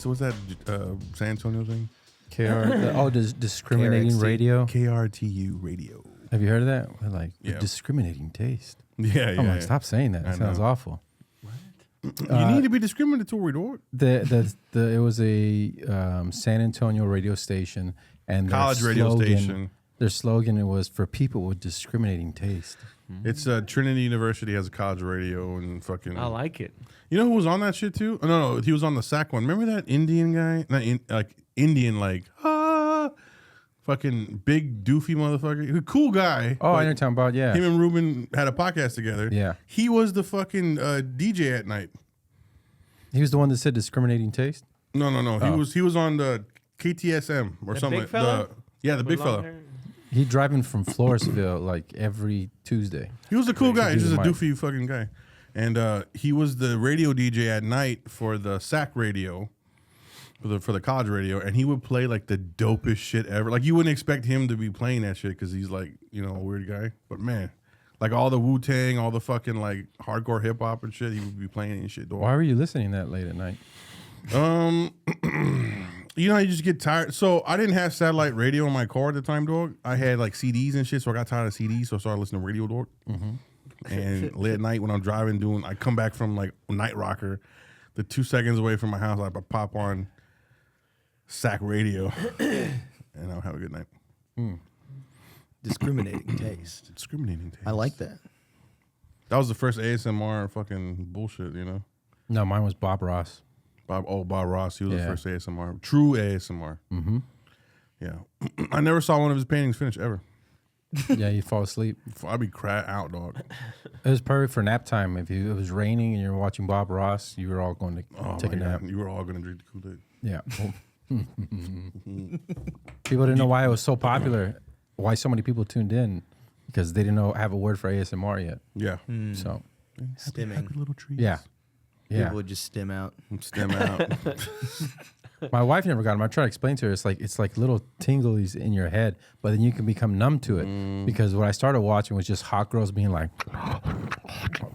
what's that San Antonio thing? Discriminating KRXT. radio. KRTU radio. Have you heard of that? We're like Yeah. discriminating taste. Yeah, yeah. I'm like, stop saying that. It sounds know. awful. You need to be discriminatory, dog. It was a San Antonio radio station and their College radio slogan- station. Their slogan it was for people with discriminating taste. It's Trinity University has a college radio and fucking. I like it. You know who was on that shit too? Oh, no, he was on the SAC one. Remember that Indian guy? Indian, fucking big doofy motherfucker. Cool guy. Oh, I know what you're talking about. Yeah. Him and Ruben had a podcast together. Yeah. He was the fucking DJ at night. He was the one that said discriminating taste. No. Oh. He was on the KTSM or The something. big fella? The big With long fella. hair? He driving from Floresville like every Tuesday. He was a cool guy. He's just a Mike. doofy fucking guy. And he was the radio DJ at night for the SAC radio, for the college radio, and he would play like the dopest shit ever. Like you wouldn't expect him to be playing that shit because he's like, a weird guy. But man, like all the Wu-Tang, all the fucking like hardcore hip hop and shit, he would be playing and shit. Dog. Why were you listening that late at night? You just get tired. So I didn't have satellite radio in my car at the time, dog. I had like CDs and shit, so I got tired of CDs, so I started listening to radio, dog. And late at night when I'm driving, I come back from like Night Rocker, the 2 seconds away from my house, I pop on SAC radio, and I'll have a good night. Discriminating taste. Discriminating taste. I like that. That was the first ASMR fucking bullshit, No, mine was Bob Ross. Bob Ross, he was the Yeah. first ASMR, true ASMR. Mm-hmm. Yeah, I never saw one of his paintings finish ever. Yeah, you fall asleep. I'd be cry out, dog. It was perfect for nap time. If it was raining and you're watching Bob Ross, you were all going to take a my nap. God. You were all gonna drink the Kool-Aid. Yeah. People didn't know why it was so popular, why so many people tuned in, because they didn't have a word for ASMR yet. Yeah. So, Stimming. Happy little trees. yeah. Yeah. People would just stim out. Stem out. My wife never got them. I try to explain to her, it's like little tinglies in your head, but then you can become numb to it. Because what I started watching was just hot girls being like,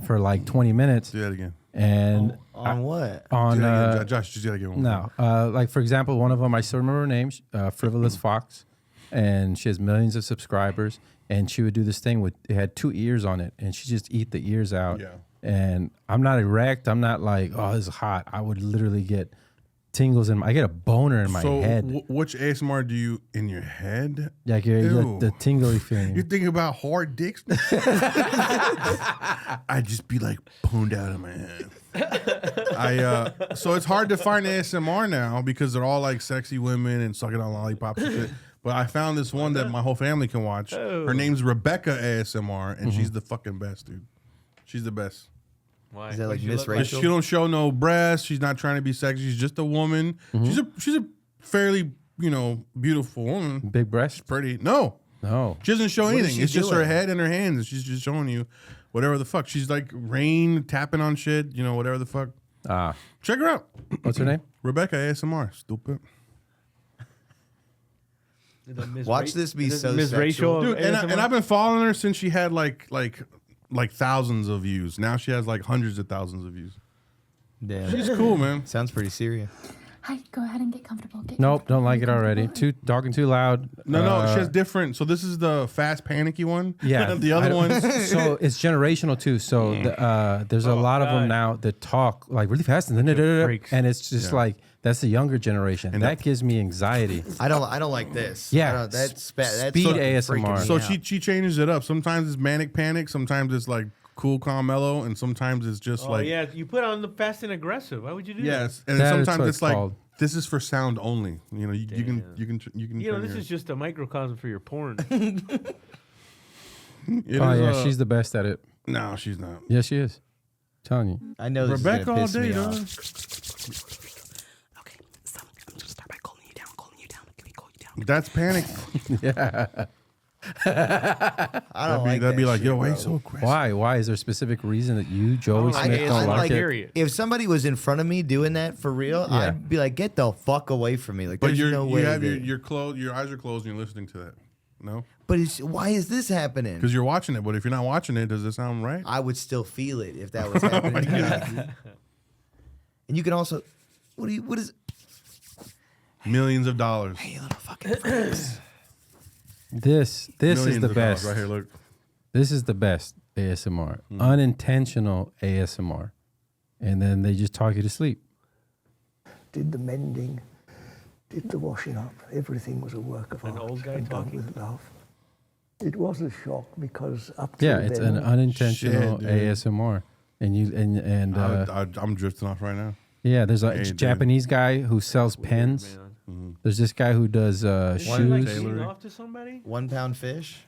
for like 20 minutes. Do that again. On And what? on, Do that again. Josh, just gotta get one. no, like for example, one of them, I still remember her name, Frivolous Fox, and she has millions of subscribers. And she would do this thing with, it had 2 ears on it, and she just eat the ears out. Yeah. And I'm not erect. I'm not like, oh, this is hot. I would literally get tingles I get a boner in my head. Which ASMR do you in your head? Like you're Ew. the tingly feeling. You're thinking about hard dicks? I'd just be like pwned out of my head. So it's hard to find ASMR now because they're all like sexy women and sucking on lollipops and shit. But I found this one that my whole family can watch. Her name's Rebecca ASMR, and she's the fucking best, dude. She's the best. Why? Is that like What'd she Miss look But Rachel? she don't show no breasts. She's not trying to be sexy. She's just a woman. She's a fairly beautiful woman. Big breast? Pretty. No, No. she doesn't show What is anything. she It's just her doing? head and her hands, and she's just showing you whatever the fuck. She's like rain tapping on shit. Whatever the fuck. Check her out. What's her name? Rebecca ASMR. Stupid. Watch this be so Miss sexual. Rachel, Dude, and ASMR? I've been following her since she had like thousands of views. Now she has like hundreds of thousands of views. Damn. She's cool, man. Sounds pretty serious. Hi, go ahead and get comfortable. Nope, don't like it already. Talking too loud. No, she has different. So this is the fast, panicky one. Yeah. The other ones. So it's generational too. So there's a lot of them now that talk like really fast and freaks. and it's just like that's the younger generation. And that gives me anxiety. I don't like this. Yeah. I don't- that's bad. Speed fucking ASMR. freaking me So out. she changes it up. Sometimes it's manic panic. Sometimes it's like cool, calm, mellow, and sometimes it's just Oh like yeah, you put on the fast and aggressive. Why would you do yes. And That is sometimes what it's it's like called. this is for sound only. You can. that? turn This your- is just a microcosm for your porn. It Oh is, yeah, she's the best at it. no, she's not. Yeah, she is. telling you. I know this Rebecca all is gonna day, piss me dog. off. Okay, so I'm just gonna start by calling you down. Can we call you down? That's panic. I don't like That'd be that like, shit, yo, why bro. you so aggressive? Why? Why is there a specific reason that you, Joey I- Smith, I don't like like it? Period. If somebody was in front of me doing that for real, Yeah. I'd be like, get the fuck away from me. Like, But there's no way. you have that- your closed, your eyes are closed, and you're listening to that. No, But why is this happening? because you're watching it. But if you're not watching it, does it sound right? I would still feel it if that was happening. to me. And you can also, what is? Millions of dollars. Hey, you little fucking freaks. This Millions is the of dollars. best. Right here, look. This is the best ASMR. Unintentional ASMR. And then they just talk you to sleep. Did the mending, did the washing up. Everything was a work of art old guy and done talking? with love. It was a shock because up to Yeah, it's then, an unintentional Shit, dude. ASMR. And you and I'm drifting off right now. yeah, there's a Hey, dude. Japanese guy who sells pens. Man. There's this guy who does Like shoes. beating off to somebody? 1 pound fish.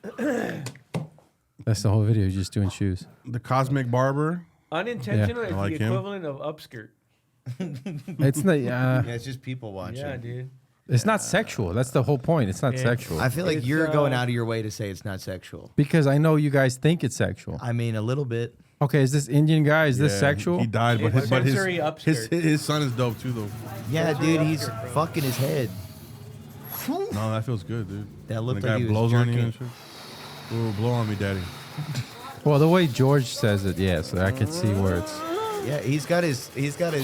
That's the whole video. He's just doing shoes. The Cosmic Barber. Unintentional is I like the him. equivalent of upskirt. It's not. Yeah, it's just people watching. Yeah, dude. It's not sexual. That's the whole point. It's not Yeah. sexual. I feel like It's, you're going out of your way to say it's not sexual. Because I know you guys think it's sexual. I mean, a little bit. Okay, is this Indian guy? Is this Yeah, sexual? He died, but It's his sensory upskirt. his son is dope too, though. Yeah, dude, he's fucking his head. No, that feels good, dude. That looked the like guy he was blows on you jerking. and shit. Ooh, blow on me, daddy. Well, the way George says it, yeah, so I can see where it's. Yeah, he's got his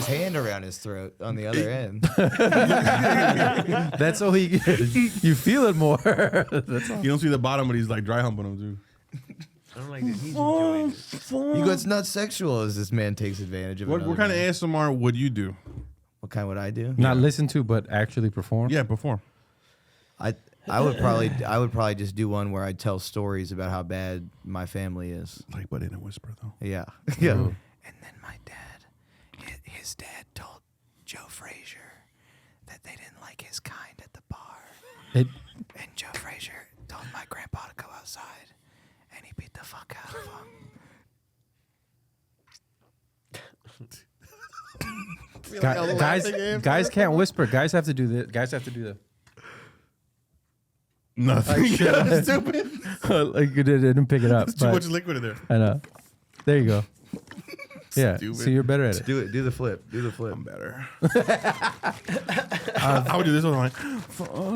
hand around his throat on the other end. That's all he. You feel it more. That's all. You don't see the bottom, but he's like dry humping him too. I don't like that. He's enjoying it. You go, it's not sexual as this man takes advantage of What another kind of man. ASMR would you do? What kind would I do? Not listen to, but actually perform. Yeah, perform. I would probably just do one where I tell stories about how bad my family is. Like, but in a whisper though. Yeah. Yeah. And then my dad, his dad told Joe Frazier that they didn't like his kind at the bar. It, And Joe Frazier told my grandpa to go outside, and he beat the fuck out of him. guys can't whisper. Guys have to do this. Guys have to do that. Nothing. Yeah, stupid. Like you didn't pick it up. There's too but- much liquid in there. I know. There you go. Yeah. Stupid. So you're better at it. Do it. Do the flip. Do the flip. I'm better. I would do this one like.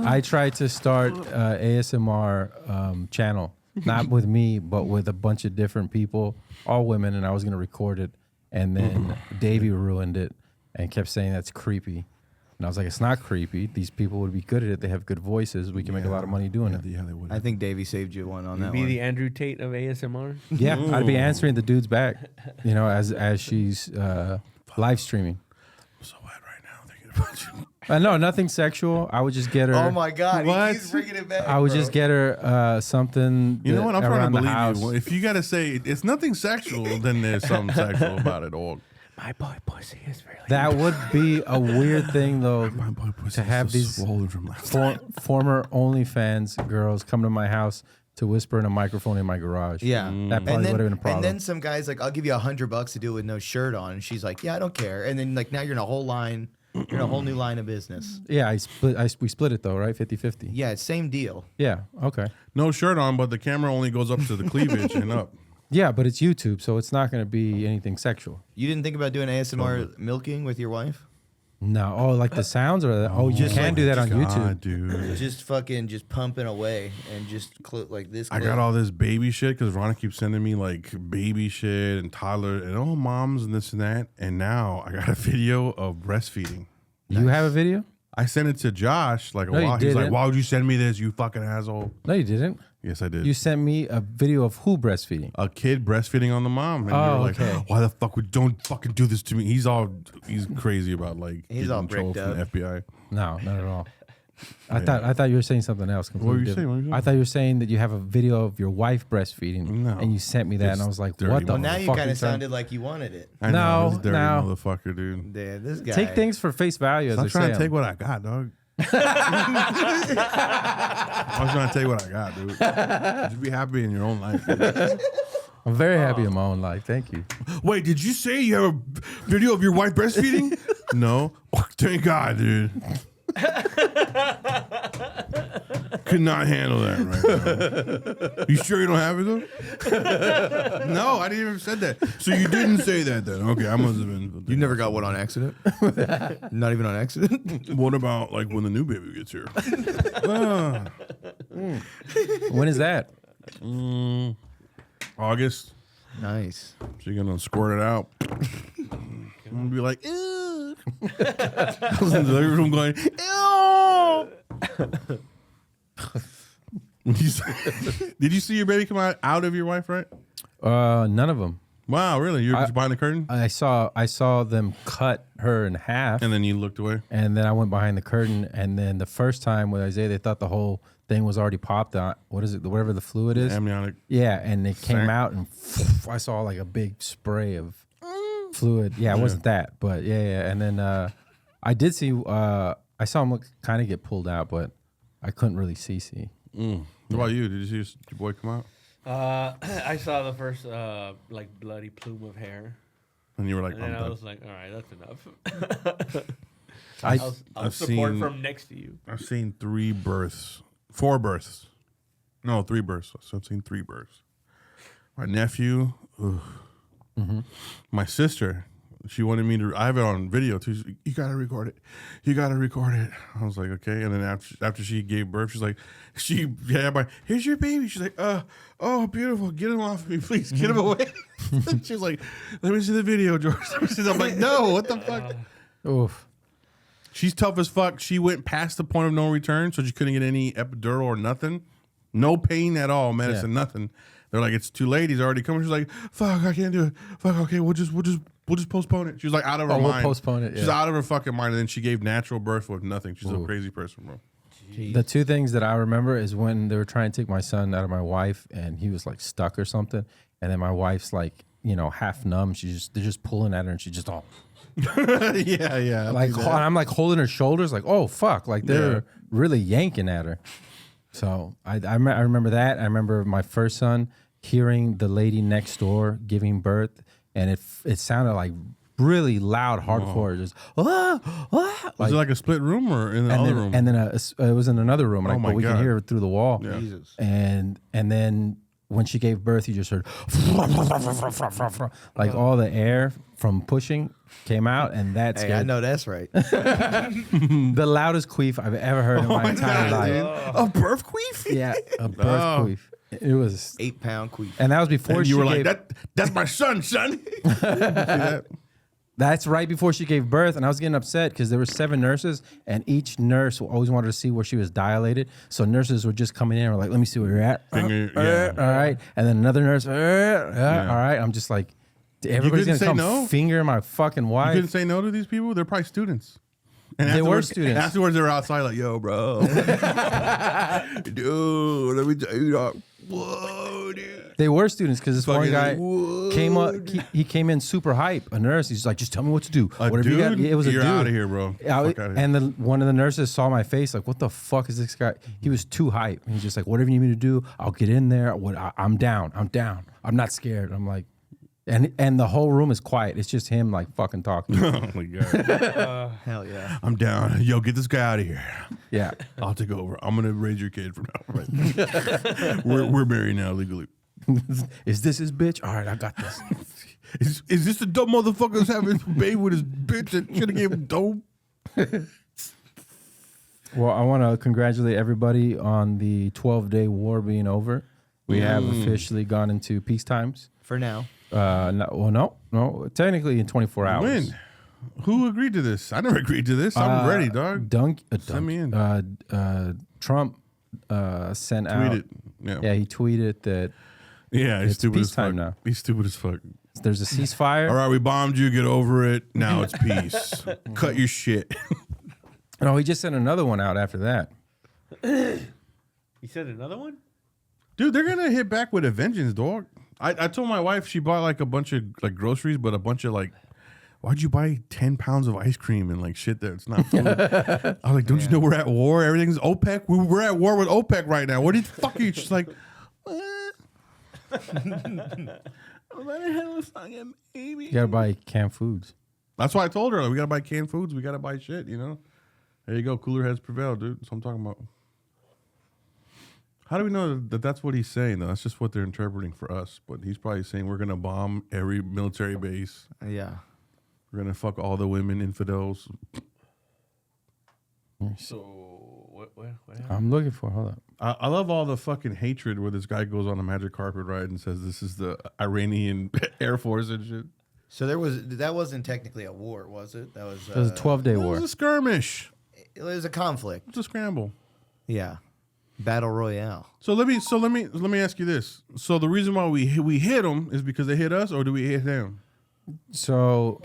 I tried to start ASMR channel, not with me, but with a bunch of different people, all women, and I was gonna record it, and then Davey ruined it and kept saying that's creepy, and I was like, it's not creepy. These people would be good at it. They have good voices. We can make a lot of money doing it. Yeah, they would. I think Davey saved you one on You'd that be one. the Andrew Tate of ASMR. Yeah, I'd be answering the dude's back, you know, as she's live streaming. I'm so bad right now thinking about you. No, nothing sexual. I would just get her. Oh my God! What? He's bringing it back. I would bro. just get her something. You know what? I'm trying around to the believe house. you. If you got to say it's nothing sexual, then there's something sexual about it all. My boy pussy is really. That would be a weird thing, though, My boy pussy to have is these swollen from last night. former OnlyFans girls come to my house to whisper in a microphone in my garage. Yeah. That probably would have been a problem. And then some guys like, I'll give you $100 to do it with no shirt on. And she's like, yeah, I don't care. And then like now you're in a whole line, you're in a whole new line of business. yeah, we split it though, right? 50-50. Yeah, it's same deal. Yeah, okay. No shirt on, but the camera only goes up to the cleavage and up. Yeah, but it's YouTube, so it's not going to be anything sexual. You didn't think about doing ASMR milking with your wife? No. Oh, like the sounds or you Just can like- do that on God, YouTube. dude. Just fucking just pumping away and just like this. I clip. got all this baby shit because Ronna keeps sending me like baby shit and toddler and oh moms and this and that. And now I got a video of breastfeeding. You have a video? I sent it to Josh like a No, you while. He's like, didn't. why would you send me this, you fucking asshole? No, you didn't. Yes, I did. You sent me a video of who breastfeeding. A kid breastfeeding on the mom. And Oh, you're like, okay. why the fuck would don't fucking do this to me? He's crazy about like He's getting all in trouble bricked from the up. FBI. No, not at all. I thought you were saying something else. What were you completely saying? What were you different. saying? I thought you were saying that you have a video of your wife breastfeeding, No. and you sent me that, and I was like, dirty "What the Well, now you fuck kind are of talking- sounded like you wanted it. I know, No, this dirty no. motherfucker, dude. Damn, this guy. Take things for face value." As Stop they trying say to take what I got, dog. I was trying to take what I got, dude. Just be happy in your own life. Dude. I'm very happy in my own life. Thank you. Wait, did you say you have a video of your wife breastfeeding? No. Oh, thank God, dude. Could not handle that right now. You sure you don't have it though? No, I didn't even said that. So you didn't say that then? Okay, I must have been. You never got one on accident? Not even on accident? What about like when the new baby gets here? When is that? August. Nice. So you're gonna squirt it out. I'm gonna be like, ew. I was in the living room going, ew. Did you see your baby come out of your wife, right? None of them. Wow, really? You were just behind the curtain? I saw them cut her in half, And then you looked away? and then I went behind the curtain. And then the first time with Isaiah, they thought the whole thing was already popped out. What is it? Whatever the fluid is. Amniotic. Yeah, and it came out, and I saw like a big spray of fluid. Yeah, it wasn't that, but yeah. And then I did see. I saw him kind of get pulled out, but I couldn't really see. What about you? Did you see your boy come out? I saw the first like bloody plume of hair, And you were like, and I'm then I done. was like, all right, that's enough. I'll I've support seen- from next to you. I've seen 3 births. 4 births. No, 3 births. So I've seen 3 births. My nephew. Ugh. My sister. She wanted me to. I have it on video too. She's like, you gotta record it. You gotta record it. I was like, okay. And then after she gave birth, she's like, here's your baby. She's like, oh, beautiful. Get him off me, please. Get him away. She's like, let me see the video, George. I'm like, no, what the fuck? Oof. She's tough as fuck. She went past the point of no return, so she couldn't get any epidural or nothing. No pain at all, medicine, nothing. They're like, it's too late. He's already coming. She's like, fuck, I can't do it. Fuck, okay, we'll just postpone it. She was like out of her mind. We'll postpone it. She's Yeah. out of her fucking mind, and then she gave natural birth with nothing. She's a crazy person, bro. The 2 things that I remember is when they were trying to take my son out of my wife, and he was like stuck or something, and then my wife's like, half numb. They're just pulling at her, and she just all yeah. like, and I'm like holding her shoulders, like, oh fuck, like they're really yanking at her. So I remember that. I remember my first son hearing the lady next door giving birth, and it sounded like really loud, hardcore, just Was it like a split room or in the other room? and then it was in another room, Oh my but we God. can hear it through the wall. Yeah. Jesus. And then when she gave birth, you just heard like all the air from pushing came out, and that's Hey, I know that's right. the loudest queef I've ever heard in my entire life. A birth queef? Yeah, a birth queef. It was, 8-pound queef. and that was before And she you were gave, like, that's my son. See that? That's right before she gave birth, and I was getting upset because there were 7 nurses, and each nurse always wanted to see where she was dilated. So nurses were just coming in and were like, "Let me see where you're at." Finger, yeah. All right, and then another nurse. All right, I'm just like, everybody's couldn't gonna say come no? finger my fucking You wife. couldn't say no to these people? They're probably students. And They were afterwards- students. Afterwards, they were outside like, yo, bro. Dude, let me tell you, dog. Whoa, dude. They were students because this one Fucking guy like, "Whoa, came up. He came in super hype. A nurse. He's like, just tell me what to do. A Whatever dude? you got. It was a You're dude. out of here, bro. Yeah, Fuck outta here. and one of the nurses saw my face, like, what the fuck is this guy? He was too hype. And he's just like, whatever you need me to do, I'll get in there. I'm down. I'm not scared. I'm like, and the whole room is quiet. It's just him like fucking talking. Oh, my God. Hell yeah. I'm down. Yo, get this guy out of here. Yeah. I'll take over. I'm going to raise your kid from now on. We're married now legally. Is this his bitch? All right, I got this. Is this the dumb motherfucker that's having a baby with his bitch that should have gave him dope? Well, I want to congratulate everybody on the 12-day war being over. We have officially gone into peace times. For now. No. Technically in 24 hours. When? Who agreed to this? I never agreed to this. I'm ready, dog. Send me in. Trump sent out. Tweet it. Yeah, he tweeted that Yeah, he's It's stupid as fuck. peacetime now. He's stupid as fuck. there's a ceasefire. All right, we bombed you. Get over it. Now it's peace. Cut your shit. No, he just sent another one out after that. You said another one? Dude, they're gonna hit back with a vengeance, dog. I told my wife she bought like a bunch of like groceries, but a bunch of like, why'd you buy 10 pounds of ice cream and like shit that's not food? I was like, don't you know we're at war? Everything's OPEC. We're at war with OPEC right now. What the fuck are you? She's like, what? You gotta buy canned foods. That's why I told her, like, we gotta buy canned foods. We gotta buy shit, you know? There you go. Cooler heads prevail, dude. That's what I'm talking about. How do we know that that's what he's saying, though? That's just what they're interpreting for us. But he's probably saying we're going to bomb every military base. Yeah. We're going to fuck all the women infidels. So what happened? I'm looking for. Hold up. I love all the fucking hatred where this guy goes on a magic carpet ride and says this is the Iranian Air Force and shit. So that wasn't technically a war, was it? That was It was a 12-day It war. was a skirmish. it was a conflict. It's a scramble. Yeah. Battle Royale. So let me ask you this. So the reason why we hit them is because they hit us, or do we hit them? So,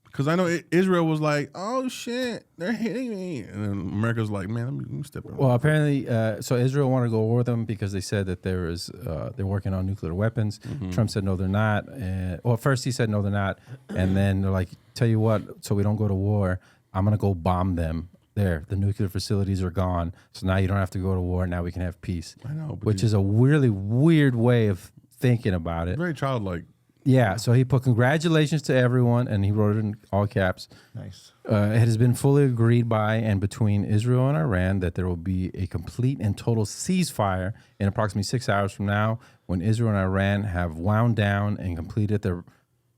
Because I know Israel was like, "Oh shit, they're hitting me," and then America's like, "Man, let me step in." well, apparently, so Israel wanted to go war with them because they said that they're working on nuclear weapons. Trump said no, they're not. And well, first he said no, they're not, and then they're like, "Tell you what, so we don't go to war, I'm gonna go bomb them. There, the nuclear facilities are gone, so now you don't have to go to war. Now we can have peace." I know, but which is a really weird way of thinking about it. very childlike. Yeah, so he put congratulations to everyone, and he wrote it in all caps. Nice. It has been fully agreed by and between Israel and Iran that there will be a complete and total ceasefire in approximately 6 hours from now, when Israel and Iran have wound down and completed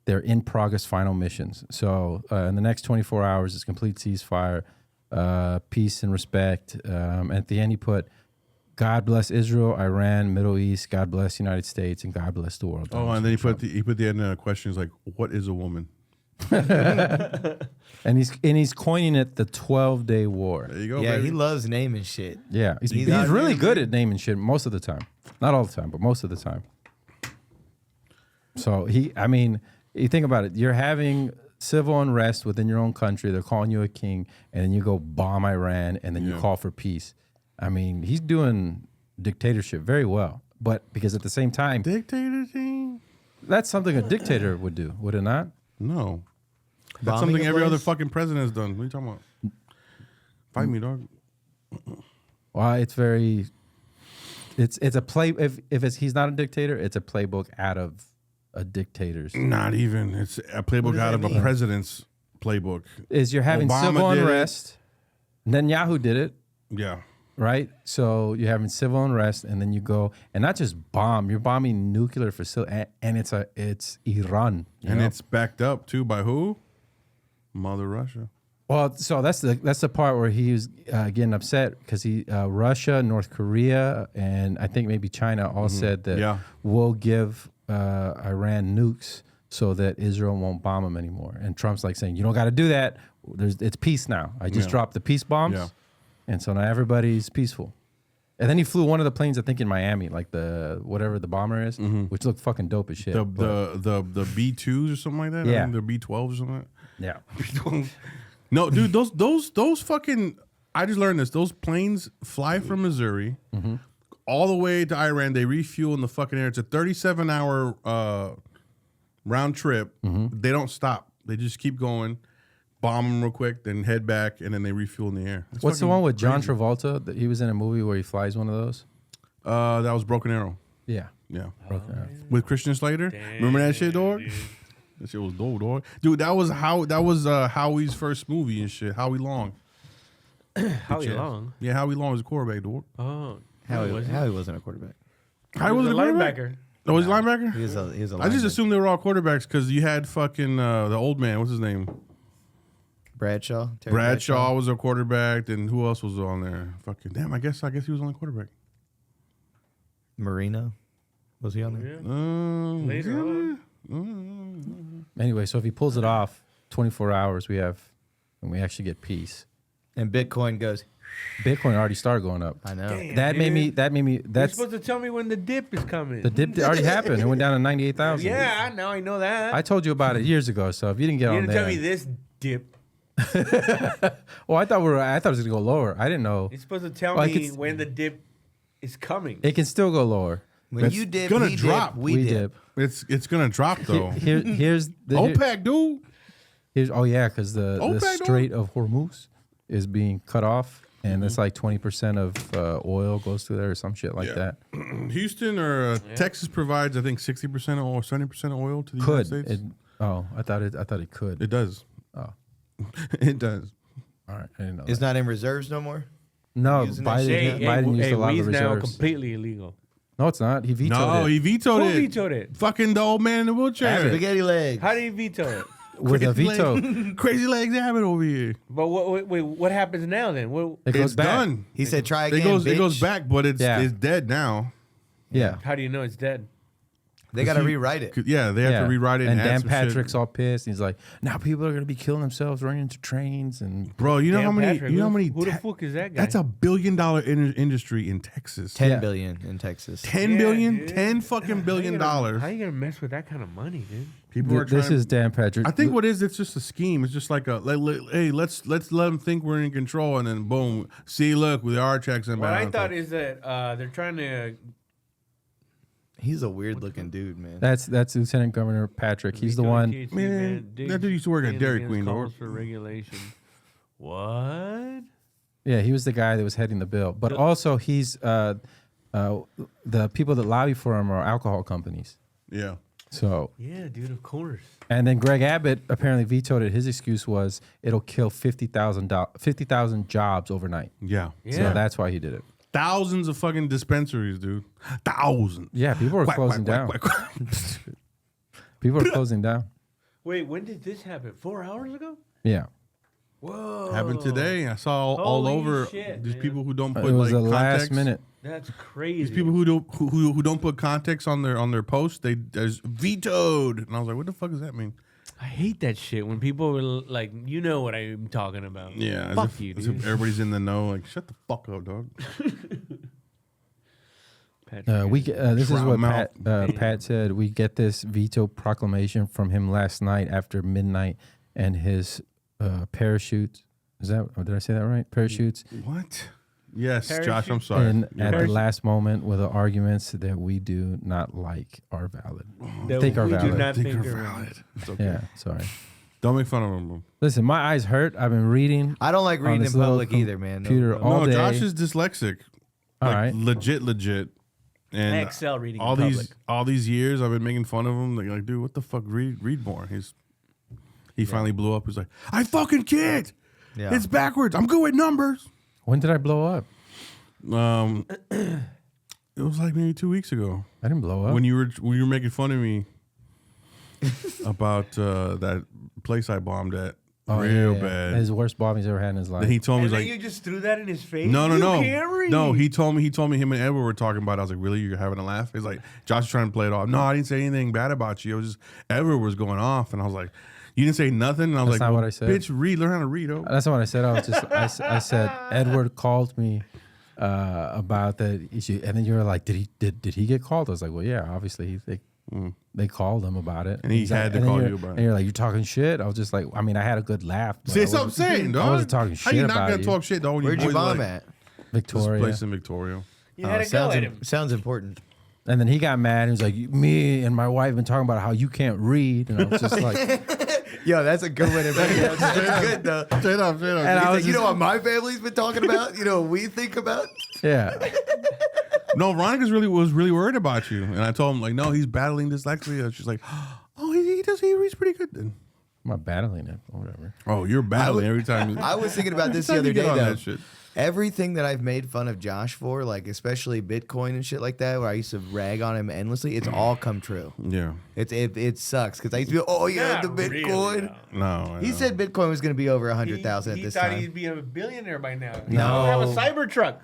their in-progress final missions. So in the next 24 hours, it's complete ceasefire, peace and respect. At the end, he put, "God bless Israel, Iran, Middle East. God bless the United States, and God bless the world." Oh, and then he put the end of the questions like, "What is a woman?" And he's coining it the 12-day war. There you go. Yeah, baby. he loves naming shit. Yeah, he's out really here, good at naming shit most of the time. Not all the time, but most of the time. So you think about it. You're having civil unrest within your own country. They're calling you a king, and then you go bomb Iran, and then you call for peace. I mean, he's doing dictatorship very well. But because at the same time, Dictator thing? that's something a dictator would do, would it not? No. That's Bombing something a every other place? fucking president has done. What are you talking about? Fight me, dog. Well, it's a play. If he's not a dictator, it's a playbook out of a dictator's. Not even. It's a playbook does out that of a mean? president's playbook. Is you're having Obama civil did it. unrest. Netanyahu did it. Yeah. Right? So you're having civil unrest, and then you go, and not just bomb, you're bombing nuclear facility, and it's Iran. you And know? it's backed up too by who? Mother Russia. Well, so that's the part where he was getting upset because Russia, North Korea, and I think maybe China all said that we'll give Iran nukes so that Israel won't bomb them anymore. And Trump's like saying, you don't got to do that. It's peace now. I just dropped the peace bombs. Yeah. And so now everybody's peaceful. And then he flew one of the planes, I think, in Miami, like whatever the bomber is, which looked fucking dope as shit. The but- the B2s or something like that? Yeah. I think the B12s or something like yeah. that. No, dude, those fucking, I just learned this. Those planes fly from Missouri all the way to Iran. They refuel in the fucking air. It's a 37-hour round trip. They don't stop. They just keep going, bomb them real quick, then head back, and then they refuel in the air. It's What's the fucking one with John crazy. Travolta? That he was in a movie where he flies one of those? That was Broken Arrow. Yeah. Yeah. Broken Arrow. With Christian Slater. Remember that shit, dog? That shit was dope, dog. Dude, that was Howie's first movie and shit. Howie Long. Howie Long. Yeah, Howie Long was a quarterback, dog. Oh, Howie was he? wasn't a quarterback. Howie He was was a a quarterback? linebacker. Oh, was he linebacker? He was a I just linebacker. assumed they were all quarterbacks because you had fucking the old man. What's his name? Bradshaw. Terry Bradshaw was a quarterback. Then who else was on there? Fucking damn. I guess he was only quarterback. Marino. Was he on there? Later on. Anyway, so if he pulls it off, 24 hours we actually get peace. And Bitcoin goes, Bitcoin already started going up. I know. Damn, That made me. You're That's supposed to tell me when the dip is coming. the dip already happened. It went down to 98,000. Yeah, now I know that. I told you about it years ago. So if you didn't get you on didn't there, tell me this dip. well, I thought it was gonna go lower. I didn't know. You're supposed to tell Well, I me could- when the dip is coming. It can still go lower. When you dip, gonna he drop. dip, we dip. It's gonna drop though. Here's the OPEC, dude. Here's because the OPEC, dog. Strait of Hormuz is being cut off, and it's like 20% of oil goes through there or some shit like that. Houston or Texas provides, I think, 60% or 70% of oil to the United Could States. I thought it could. It does. Oh. It does. All right, I didn't know. It's that. not in reserves no more. No, using that Biden used a lot of weed's the now reserves. completely illegal. No, it's not. He vetoed No, it he vetoed Who it. vetoed it? Fucking the old man in the wheelchair. Spaghetti legs. How did he veto it? with a Crazy veto. legs- Crazy legs Abbott over here. But what happens now then? What, It goes It's back. done. He said, "Try again." It goes bitch. back, but it's Yeah. dead now. Yeah, how do you know it's dead? They got to rewrite it. Yeah, they have to rewrite it. And add Dan some Patrick's shit. all pissed. He's like, now people are gonna be killing themselves running into trains and. Bro, you know Dan how many? Patrick, You know how many? Who the fuck is that guy? That's $1 billion industry in Texas. 10 billion in Texas. 10 Yeah, billion, dude. 10 fucking billion dollars. How you gonna mess with that kind of money, dude? People are trying. This is Dan Patrick. I think what is it's just a scheme. It's just like hey, let's let them think we're in control, and then boom, see, look, we are checks and What I balances. thought is that they're trying to. He's a weird looking dude, man. That's Lieutenant Governor Patrick. He's the one. Man, that dude used to work at Dairy Queen, calls dog. for regulation. What? Yeah, he was the guy that was heading the bill. But also, he's the people that lobby for him are alcohol companies. Yeah. So, Yeah, dude. Of course. and then Greg Abbott apparently vetoed it. His excuse was it'll kill 50,000 jobs overnight. Yeah. So Yeah. that's why he did it. Thousands of fucking dispensaries, dude. Thousands. Yeah, people are Quack, closing quack, down. quack, quack, quack. People are closing down. Wait, when did this happen? 4 hours ago? Yeah. Whoa. Happened today. I saw all Holy over shit, these man. people who don't put It was like the context. last minute. That's crazy. These people who don't put context on their posts, there's vetoed. And I was like, what the fuck does that mean? I hate that shit when people are like, you know what I'm talking about. Yeah, Fuck as if, you, as dude. if everybody's in the know. Like, shut the fuck up, dog. This is what Trout Pat said. We get this veto proclamation from him last night after midnight, and his parachutes. Is that? Did I say that right? Parachutes. What? Yes, Parachute. Josh. I'm sorry. And You're at right. the last moment, with the arguments that we do not like are valid. That Think are we do valid. not Think think are are valid. It's okay. Yeah, sorry. Don't make fun of him. Listen, my eyes hurt. I've been reading. I don't like on reading in this little public either, man. No, Computer no. all No, day. Josh is dyslexic. All Like, right. legit. And I excel reading all in these public. years I've been making fun of him. Like, dude, what the fuck? Read more. He finally blew up. He's like, I fucking can't. Yeah. It's backwards. I'm good with numbers. When did I blow up? It was like maybe 2 weeks ago I didn't blow up. when you were making fun of me about that place I bombed at. Real bad. His worst bomb he's ever had in his life. Then he told me, And he's then like, you just threw that in his face? no. You can't read. No, he told me him and Edward were talking about it. I was like, really? You're having a laugh? He's like, Josh is trying to play it off. No, I didn't say anything bad about you. It was just Edward was going off. And I was like, you didn't say nothing? And I was That's like, not well, what I said. bitch, learn how to read. Oh. That's not what I said. I said Edward called me about that issue, and then you were like, did he get called? I was like, well, yeah, obviously they called him about it, And he He's like- had to and then call you're- you about it. And you're like, you're talking shit. I was just like, I mean, I had a good laugh. but See, I that's what I'm wasn't- saying, dog. I wasn't talking How shit you not about gonna you. talk shit, dog? When Where'd you boys bomb like, at? This Victoria. place in Victoria. You had to go at him. Sounds important. And then he got mad. He was like, me and my wife have been talking about how you can't read, and I was just like, Yo, that's a good one. That's good though. Straight up. And I was You know just- what my family's been talking about? You know what we think about? yeah. No, Veronica's was really worried about you, and I told him like, no, he's battling dyslexia. She's like, oh, he reads pretty good then. I'm not battling it or whatever. Oh, you're battling every time. I was thinking about this the Every other time you day get on though. that shit. Everything that I've made fun of Josh for, like especially Bitcoin and shit like that, where I used to rag on him endlessly, it's all come true. Yeah. It sucks because I used to be, oh yeah, the Not Bitcoin. really, No. I He know. said Bitcoin was going to be over 100,000 at He this thought time. he'd be a billionaire by now. No. You have a Cybertruck.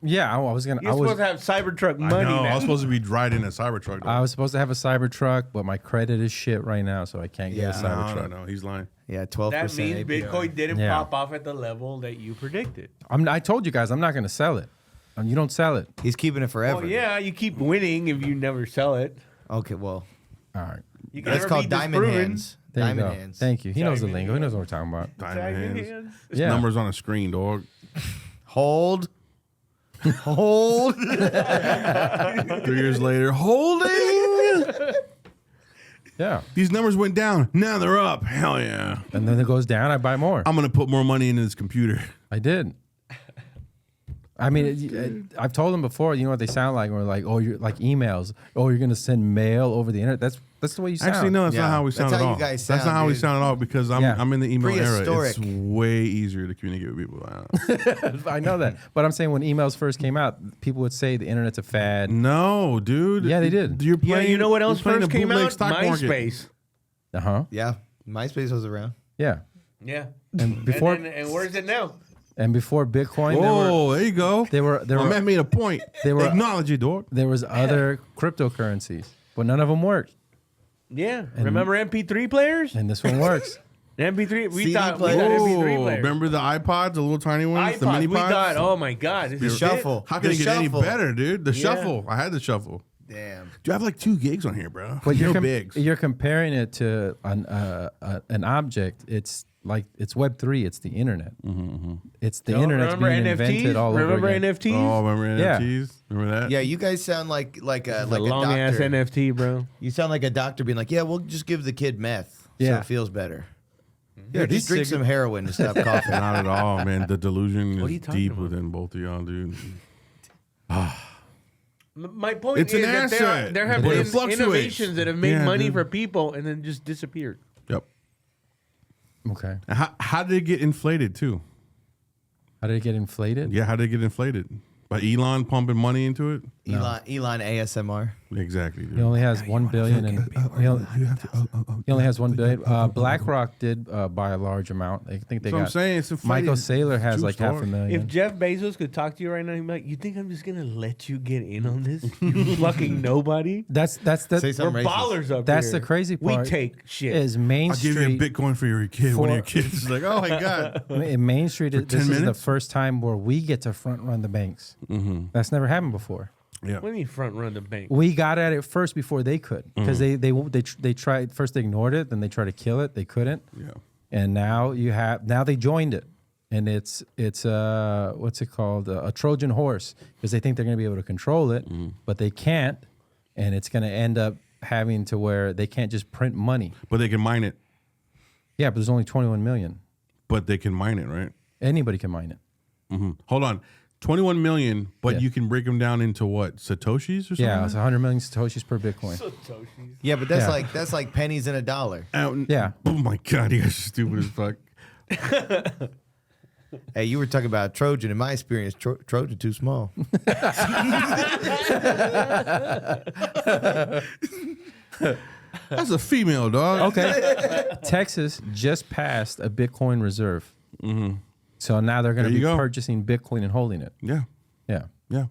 Yeah, I was gonna. You're I was. supposed to have Cybertruck I money know. I now. was supposed to be riding a Cybertruck. I was supposed to have a Cybertruck, but my credit is shit right now, so I can't get a Yeah. Cybertruck. No, he's lying. Yeah, 12%. That means APR. Bitcoin didn't Yeah. pop off at the level that you predicted. I told you guys I'm not going to sell it. You don't sell it. He's keeping it forever. Oh yeah, you keep winning if you never sell it. Okay, well, All right. You can that's never called be diamond disproven. hands. There you Diamond go. hands. Thank you. He knows the Diamond lingo. He knows what we're talking about. Diamond hands. This Yeah. number's on a screen, dog. Hold. Hold. 3 years later, holding. Yeah. These numbers went down. Now they're up. Hell yeah. And then it goes down. I buy more. I'm gonna put more money into this computer. I did. I mean, I've told them before. You know what they sound like? We're like, oh, you're like emails. Oh, you're gonna send mail over the internet. That's the way you sound. Actually, no, that's Yeah. not how we That's sound how at you all. guys That's not sound, how we dude. sound at all because I'm in the email era. Prehistoric. It's way easier to communicate with people. I don't know. I know that, but I'm saying when emails first came out, people would say the internet's a fad. No, dude. Yeah, they did. You're Yeah, playing. you know what you're else playing first the came bootleg out? stock market. MySpace. Uh huh. Yeah, MySpace was around. Yeah. Yeah. And before and where's it now? and before Bitcoin, Oh, there you go. there were My man made a point. They were- Acknowledge it, dog. there was other cryptocurrencies. but none of them work. Yeah. Remember MP3 players? And this one works. MP3. We CD thought players. MP3 Oh, players. remember the iPods, the little tiny ones, the iPod, mini we pods? thought, oh my God. This The is shuffle. How can The it get any shuffle. better, dude? The Yeah. shuffle. I had the shuffle. Damn. Dude, I have like 2 gigs on here, bro. But no bigs. you're comparing it to an object. It's like it's Web3. It's the internet. It's the internet's Remember being invented all Remember over again. NFTs? Oh, remember Yeah. NFTs? Remember that? Yeah, you guys sound like a a doctor. long ass NFT, bro. You sound like a doctor being like, yeah, we'll just give the kid meth so Yeah. it feels better. Yeah, Yeah, these just drink some heroin to stop coughing. Not at all, man. The delusion What are you is talking deep about? within both of y'all, dude. My point It's is an that asset, there have but it been fluctuates. innovations that have made Yeah, money dude. for people and then just disappeared. Yep. Okay. How did it get inflated, too? How did it get inflated? Yeah, how did it get inflated? By Elon pumping money into it? Elon ASMR. Exactly, dude. He only has 1 billion, and he only has 1 billion. BlackRock did buy a large amount. I think they That's what I'm got. saying. It's inflated. Michael Saylor has True like story. half a million. If Jeff Bezos could talk to you right now, he'd be like, "You think I'm just gonna let you get in on this? You fucking nobody. That's Say the We're something racist. ballers up that's here. the crazy We part. take shit. is Main I'll give you a Street. Bitcoin for your kid. One of your For- kids is like, oh my God. In Main Street, this 10 is the minutes? first time where we get to front run the banks. That's never happened before. Yeah. What do you mean front run the bank? We got at it first before they could because they tried first. They ignored it, then they tried to kill it. They couldn't, Yeah. and now they joined it, and it's what's it called, a Trojan horse, because they think they're going to be able to control it, but they can't, and it's going to end up having to where they can't just print money. But they can mine it. Yeah, but there's only 21 million. But they can mine it, right? Anybody can mine it. Hold on. 21 million, but Yeah. you can break them down into what? Satoshis or something? Yeah, it's 100 million satoshis per Bitcoin. Yeah, but that's Yeah. that's like pennies in a dollar. Yeah. Oh my God, you guys are stupid as fuck. Hey, you were talking about Trojan. In my experience, Trojan too small. That's a female, dog. Okay. Texas just passed a Bitcoin reserve. So now they're going to There be you go. purchasing Bitcoin and holding it. Yeah. Yeah. Yeah.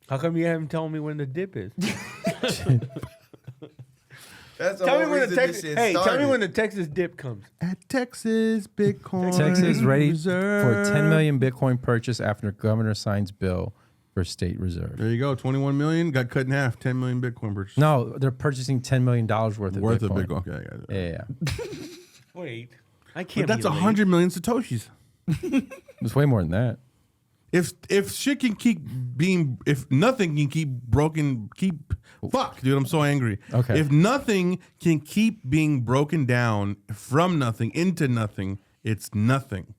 How come you haven't told me when the dip is? That's the Tell me whole when the reason Texas. this shit Hey, tell me started. when the Texas dip comes. At Texas Bitcoin. Texas ready Reserve. for 10 million Bitcoin purchase after governor signs bill for state reserve. There you go. 21 million got cut in half. 10 million Bitcoin purchase. No, they're purchasing $10 million worth of Worth Bitcoin. of Bitcoin. Okay, I got it. Yeah. Wait, I can't. But that's be late. 100 million Satoshis. It's way more than that. If shit can keep being, if nothing can keep broken, fuck, dude, I'm so angry. Okay. If nothing can keep being broken down from nothing into nothing, it's nothing.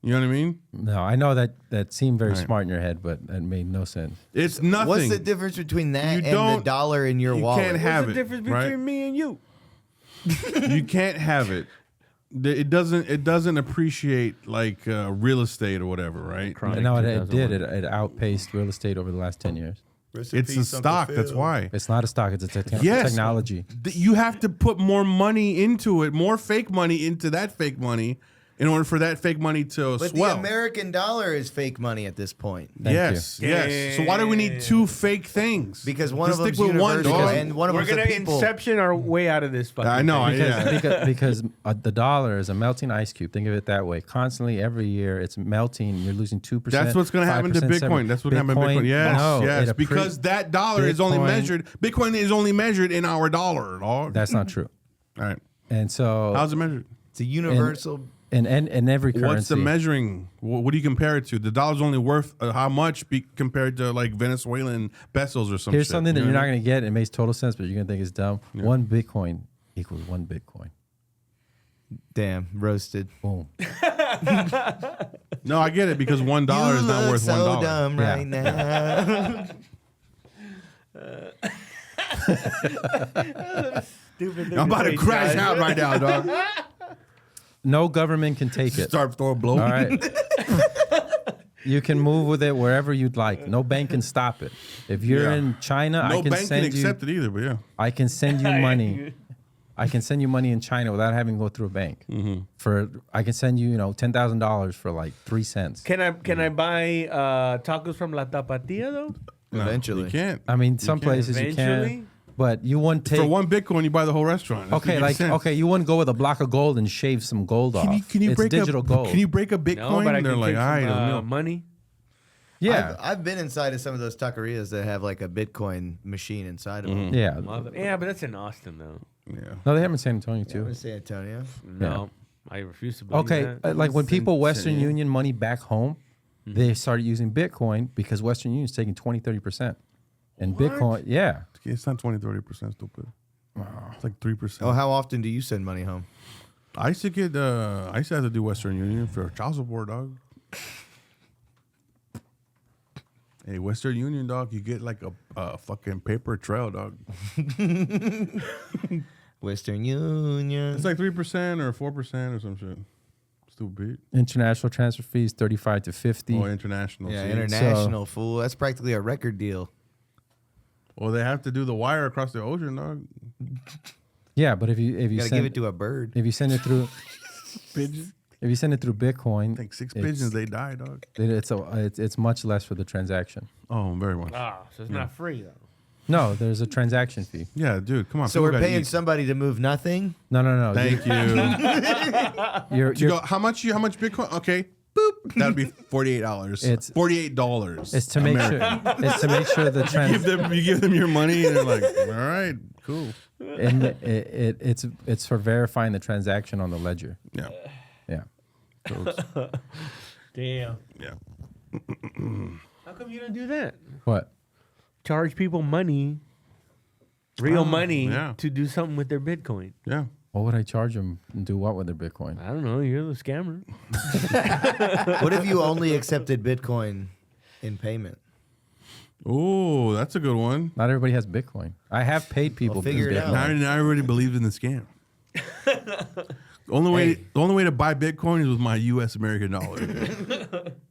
You know what I mean? No, I know that seemed very Right. smart in your head, but that made no sense. It's nothing. What's the difference between that You and the don't- dollar in your you wallet? can't have What's the it, difference right? between me and you? You can't have it. It doesn't appreciate like real estate or whatever, right? No, it did. It outpaced real estate over the last 10 years. It's a stock. That's why. It's not a stock. It's a Yes. technology. You have to put more money into it, more fake money into that fake money, in order for that fake money to But swell. the American dollar is fake money at this point. Thank yes, yes. So why do we need two fake things? Because one Just of them's stick with one, universal dog. and one of We're them's gonna the people. inception our way out of this. Fucking I know. thing. Yeah. because the dollar is a melting ice cube. Think of it that way. Constantly, every year, it's melting. You're losing 2%. That's what's going to happen to 5%, Bitcoin. That's what's going to happen to Bitcoin. Yes, no, yes. it Because that dollar is only Bitcoin- measured. Bitcoin is only measured in our dollar, dog. That's not true. All right. And so, How's it measured? It's a universal. in every currency, What's the measuring? What do you compare it to? The dollar's only worth how much compared to like Venezuelan pesos or something? here's something that you're not going to get. It makes total sense, but you're going to think it's dumb. Yeah. 1 Bitcoin equals 1 Bitcoin. Damn, roasted. Boom. No, I get it because $1 is not look worth so $1. dumb Yeah. right now. Stupid I'm about to crash out right now, dog. No government can take it. Start throwing blow. All right. You can move with it wherever you'd like. No bank can stop it. If you're Yeah. in China, No I can bank can send you. accept it either, but yeah. I can send you money. I can send you money in China without having to go through a bank. I can send you, $10,000 for like 3 cents. Can I buy tacos from La Tapatía though? No, Eventually. you can't. I mean, some places you Eventually, can. But you wouldn't take For 1 Bitcoin, you buy the whole restaurant. That's okay, what makes sense. you wouldn't go with a block of gold and shave some gold off. Can you it's break digital gold. Can you break a Bitcoin? No, but I They're can like, take all right, some money. yeah, I've been inside of some of those taquerias that have like a Bitcoin machine inside of them. yeah. Yeah, but that's in Austin though. yeah. No, they have in San Antonio Yeah, too. in San Antonio. No, I refuse to believe Okay, that. like when people Western San- Union money back home, they started using Bitcoin because Western Union's taking 20-30%. And Bitcoin, yeah. It's not 20-30%, stupid. It's like 3%. Oh, how often do you send money home? I used to get. I used to have to do Western Union for child support, dog. Hey, Western Union, dog, you get like a fucking paper trail, dog. Western Union. It's like 3% or 4% or some shit. Stupid. International transfer fees 35 to 50. Oh, international. Yeah, see? international fool. That's practically a record deal. Well, they have to do the wire across the ocean, dog. Yeah, but if you You gotta send give it to a bird. if you send it through Pigeons. if you send it through Bitcoin, I think 6 it's- pigeons, they die, dog. it's much less for the transaction. Oh, very much. So it's not free though. No, there's a transaction fee. Yeah, dude, come on. So people we're gotta paying eat. somebody to move nothing? No. Thank you. You're, You go, how much Bitcoin? Okay. Boop. That'd be $48. It's- $48. it's to make sure it's to make sure the you give them your money and they're like, all right, cool. and it's for verifying the transaction on the ledger. Yeah. Yeah. Damn. Yeah. How come you don't do that? What? Charge people money, real money, yeah. to do something with their Bitcoin. Yeah. What would I charge them and do what with their Bitcoin? I don't know. You're the scammer. What if you only accepted Bitcoin in payment? Oh, that's a good one. Not everybody has Bitcoin. I have paid people Well, figure in it Bitcoin. out. Now I already believed in the scam. The only way to buy Bitcoin is with my U.S. American dollar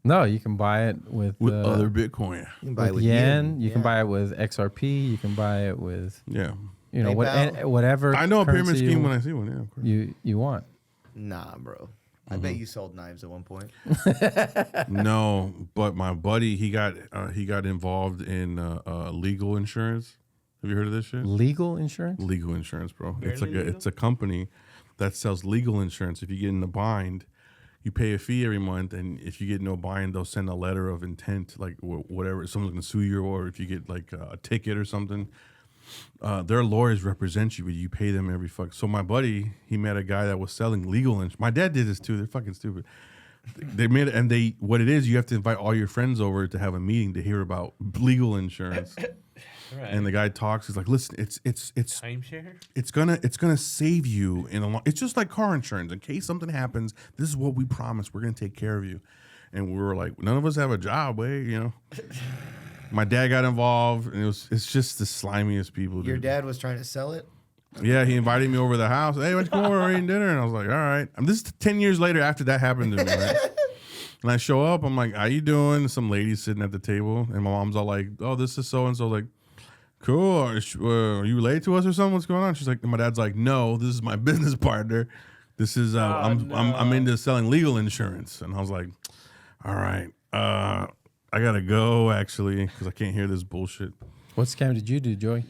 No, you can buy it with other Bitcoin. You can buy it with with yen. You can yeah. buy it with XRP. You can buy it with Yeah. PayPal. whatever. I know a pyramid currency scheme when I see one. Yeah, of course. you want. Nah, bro. I bet you sold knives at one point. No, but my buddy he got involved in legal insurance. Have you heard of this shit? Legal insurance? Legal insurance, bro. It's Barely like it's a company that sells legal insurance. If you get in a bind, you pay a fee every month, and if you get no bind, they'll send a letter of intent, like whatever. If someone's gonna sue you, or if you get like a ticket or something, their lawyers represent you, but you pay them every fuck. So my buddy, he met a guy that was selling legal insurance. My dad did this too. They're fucking stupid. They made it, and what it is, you have to invite all your friends over to have a meeting to hear about legal insurance. Right. And the guy talks. He's like, "Listen, it's Timeshare? it's gonna save you in a long. It's just like car insurance. In case something happens, this is what we promise. We're gonna take care of you." And we were like, none of us have a job, My dad got involved, and it's just the slimiest people. Your dude. dad was trying to sell it? Yeah, he invited me over to the house. Hey, let's come over, we're eating dinner. And I was like, all right. This is 10 years later after that happened to me. Right? And I show up, I'm like, how you doing? Some lady sitting at the table, and my mom's all like, oh, this is so and so. Like, cool. Are you related to us or something? What's going on? She's like, and my dad's like, no, this is my business partner. This is I'm into selling legal insurance. And I was like, all right, I gotta go actually because I can't hear this bullshit. What scam did you do, Joey?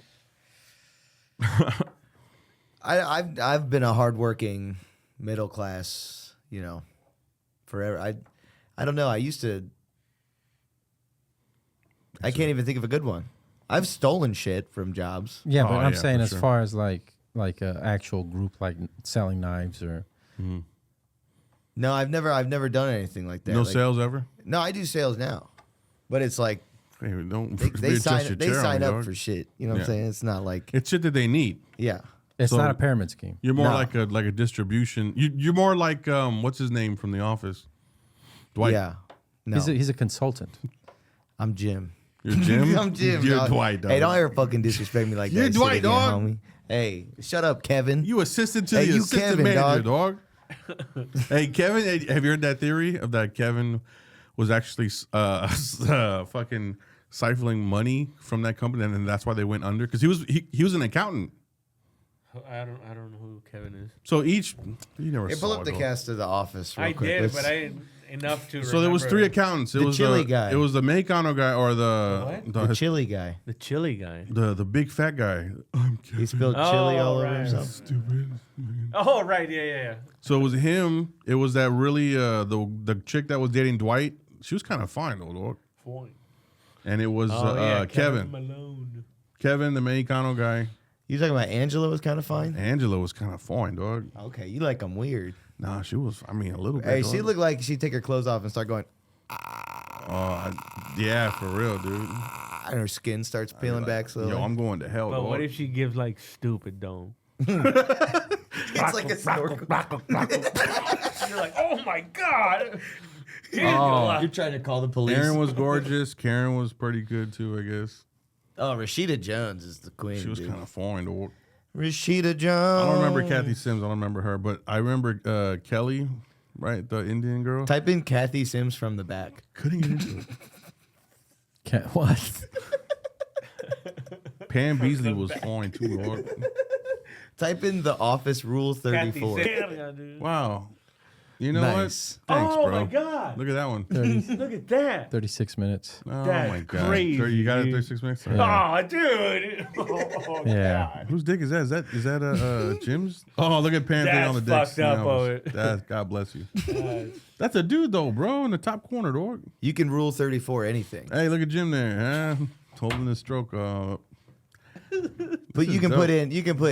I've been a hardworking middle class, forever. I don't know. I can't even think of a good one. I've stolen shit from jobs. Yeah, but I'm yeah, saying for as sure. far as like an actual group, like selling knives or. No, I've never done anything like that. No Like, sales ever? No, I do sales now, but it's like Hey, don't they readjust your sign chair on sign me, up dog. for shit. You know what I'm Yeah. saying? It's not like It's shit that they need. yeah. It's So- not a pyramid scheme. You're more No. like a distribution. You're more like what's his name from The Office? Dwight. Yeah. No, He's a consultant. I'm Jim. You're Jim. I'm Jim. You're dog. Dwight. Dog. Hey, don't ever fucking disrespect me like You're that. shit Dwight, again, dog. homie. Hey, shut up, Kevin. You assistant to Hey, the you assistant Kevin, manager, dog. dog. Hey, Kevin, have you heard that theory of that Kevin was actually fucking siphoning money from that company, and that's why they went under? Because he was an accountant. I don't know who Kevin is. So each you never Hey, saw pull up the it, cast of The Office real I quick. did, Let's- but I didn't enough to. So there was 3 accountants. It The was chili guy. It was the Mexicano guy or what? the chili guy. The chili guy. the big fat guy. I'm He spilled chili all over right. himself. stupid. Oh right, yeah. So it was him. It was that really the chick that was dating Dwight. She was kind of fine though, dog. Fine. And it was Oh, Kevin. Malone. Kevin, the Mexicano guy. You talking about Angela was kind of fine? Angela was kind of fine, dog. Okay, you like them weird. Nah, she was. I mean, a little bit. Hey, dog. she looked like she'd take her clothes off and start going, Yeah, for real, dude. and her skin starts peeling back slowly. Yo, I'm going to hell, But dog. what if she gives like stupid dome? it's like a snorkel. You're like, oh my god. You're trying to call the police. Aaron was gorgeous. Karen was pretty good too, I guess. Oh, Rashida Jones is the queen. She was dude. kind of fine, dog. Rashida Jones. I don't remember Kathy Sims. I don't remember her, but I remember Kelly, right? The Indian girl. Type in Kathy Sims from the back. Couldn't get into it. What? Pam Beasley was fine too, dog. Type in The Office Rule Kathy 34. Salia, dude. Wow. You know Nice. what? Thanks, Oh bro. my god. Look at that one. Look at that. 36 minutes. Oh That's my god. crazy, You got it dude. 36 minutes? Yeah. Oh, dude. Oh, Yeah. God. Whose dick is that? Is that Jim's? Oh, look at Pam thing on the dick. That's fucked up, Owen. God bless you. That's a dude though, bro, in the top corner, dog. You can Rule 34 anything. Hey, look at Jim there, huh? Holding the stroke. But you can dope. put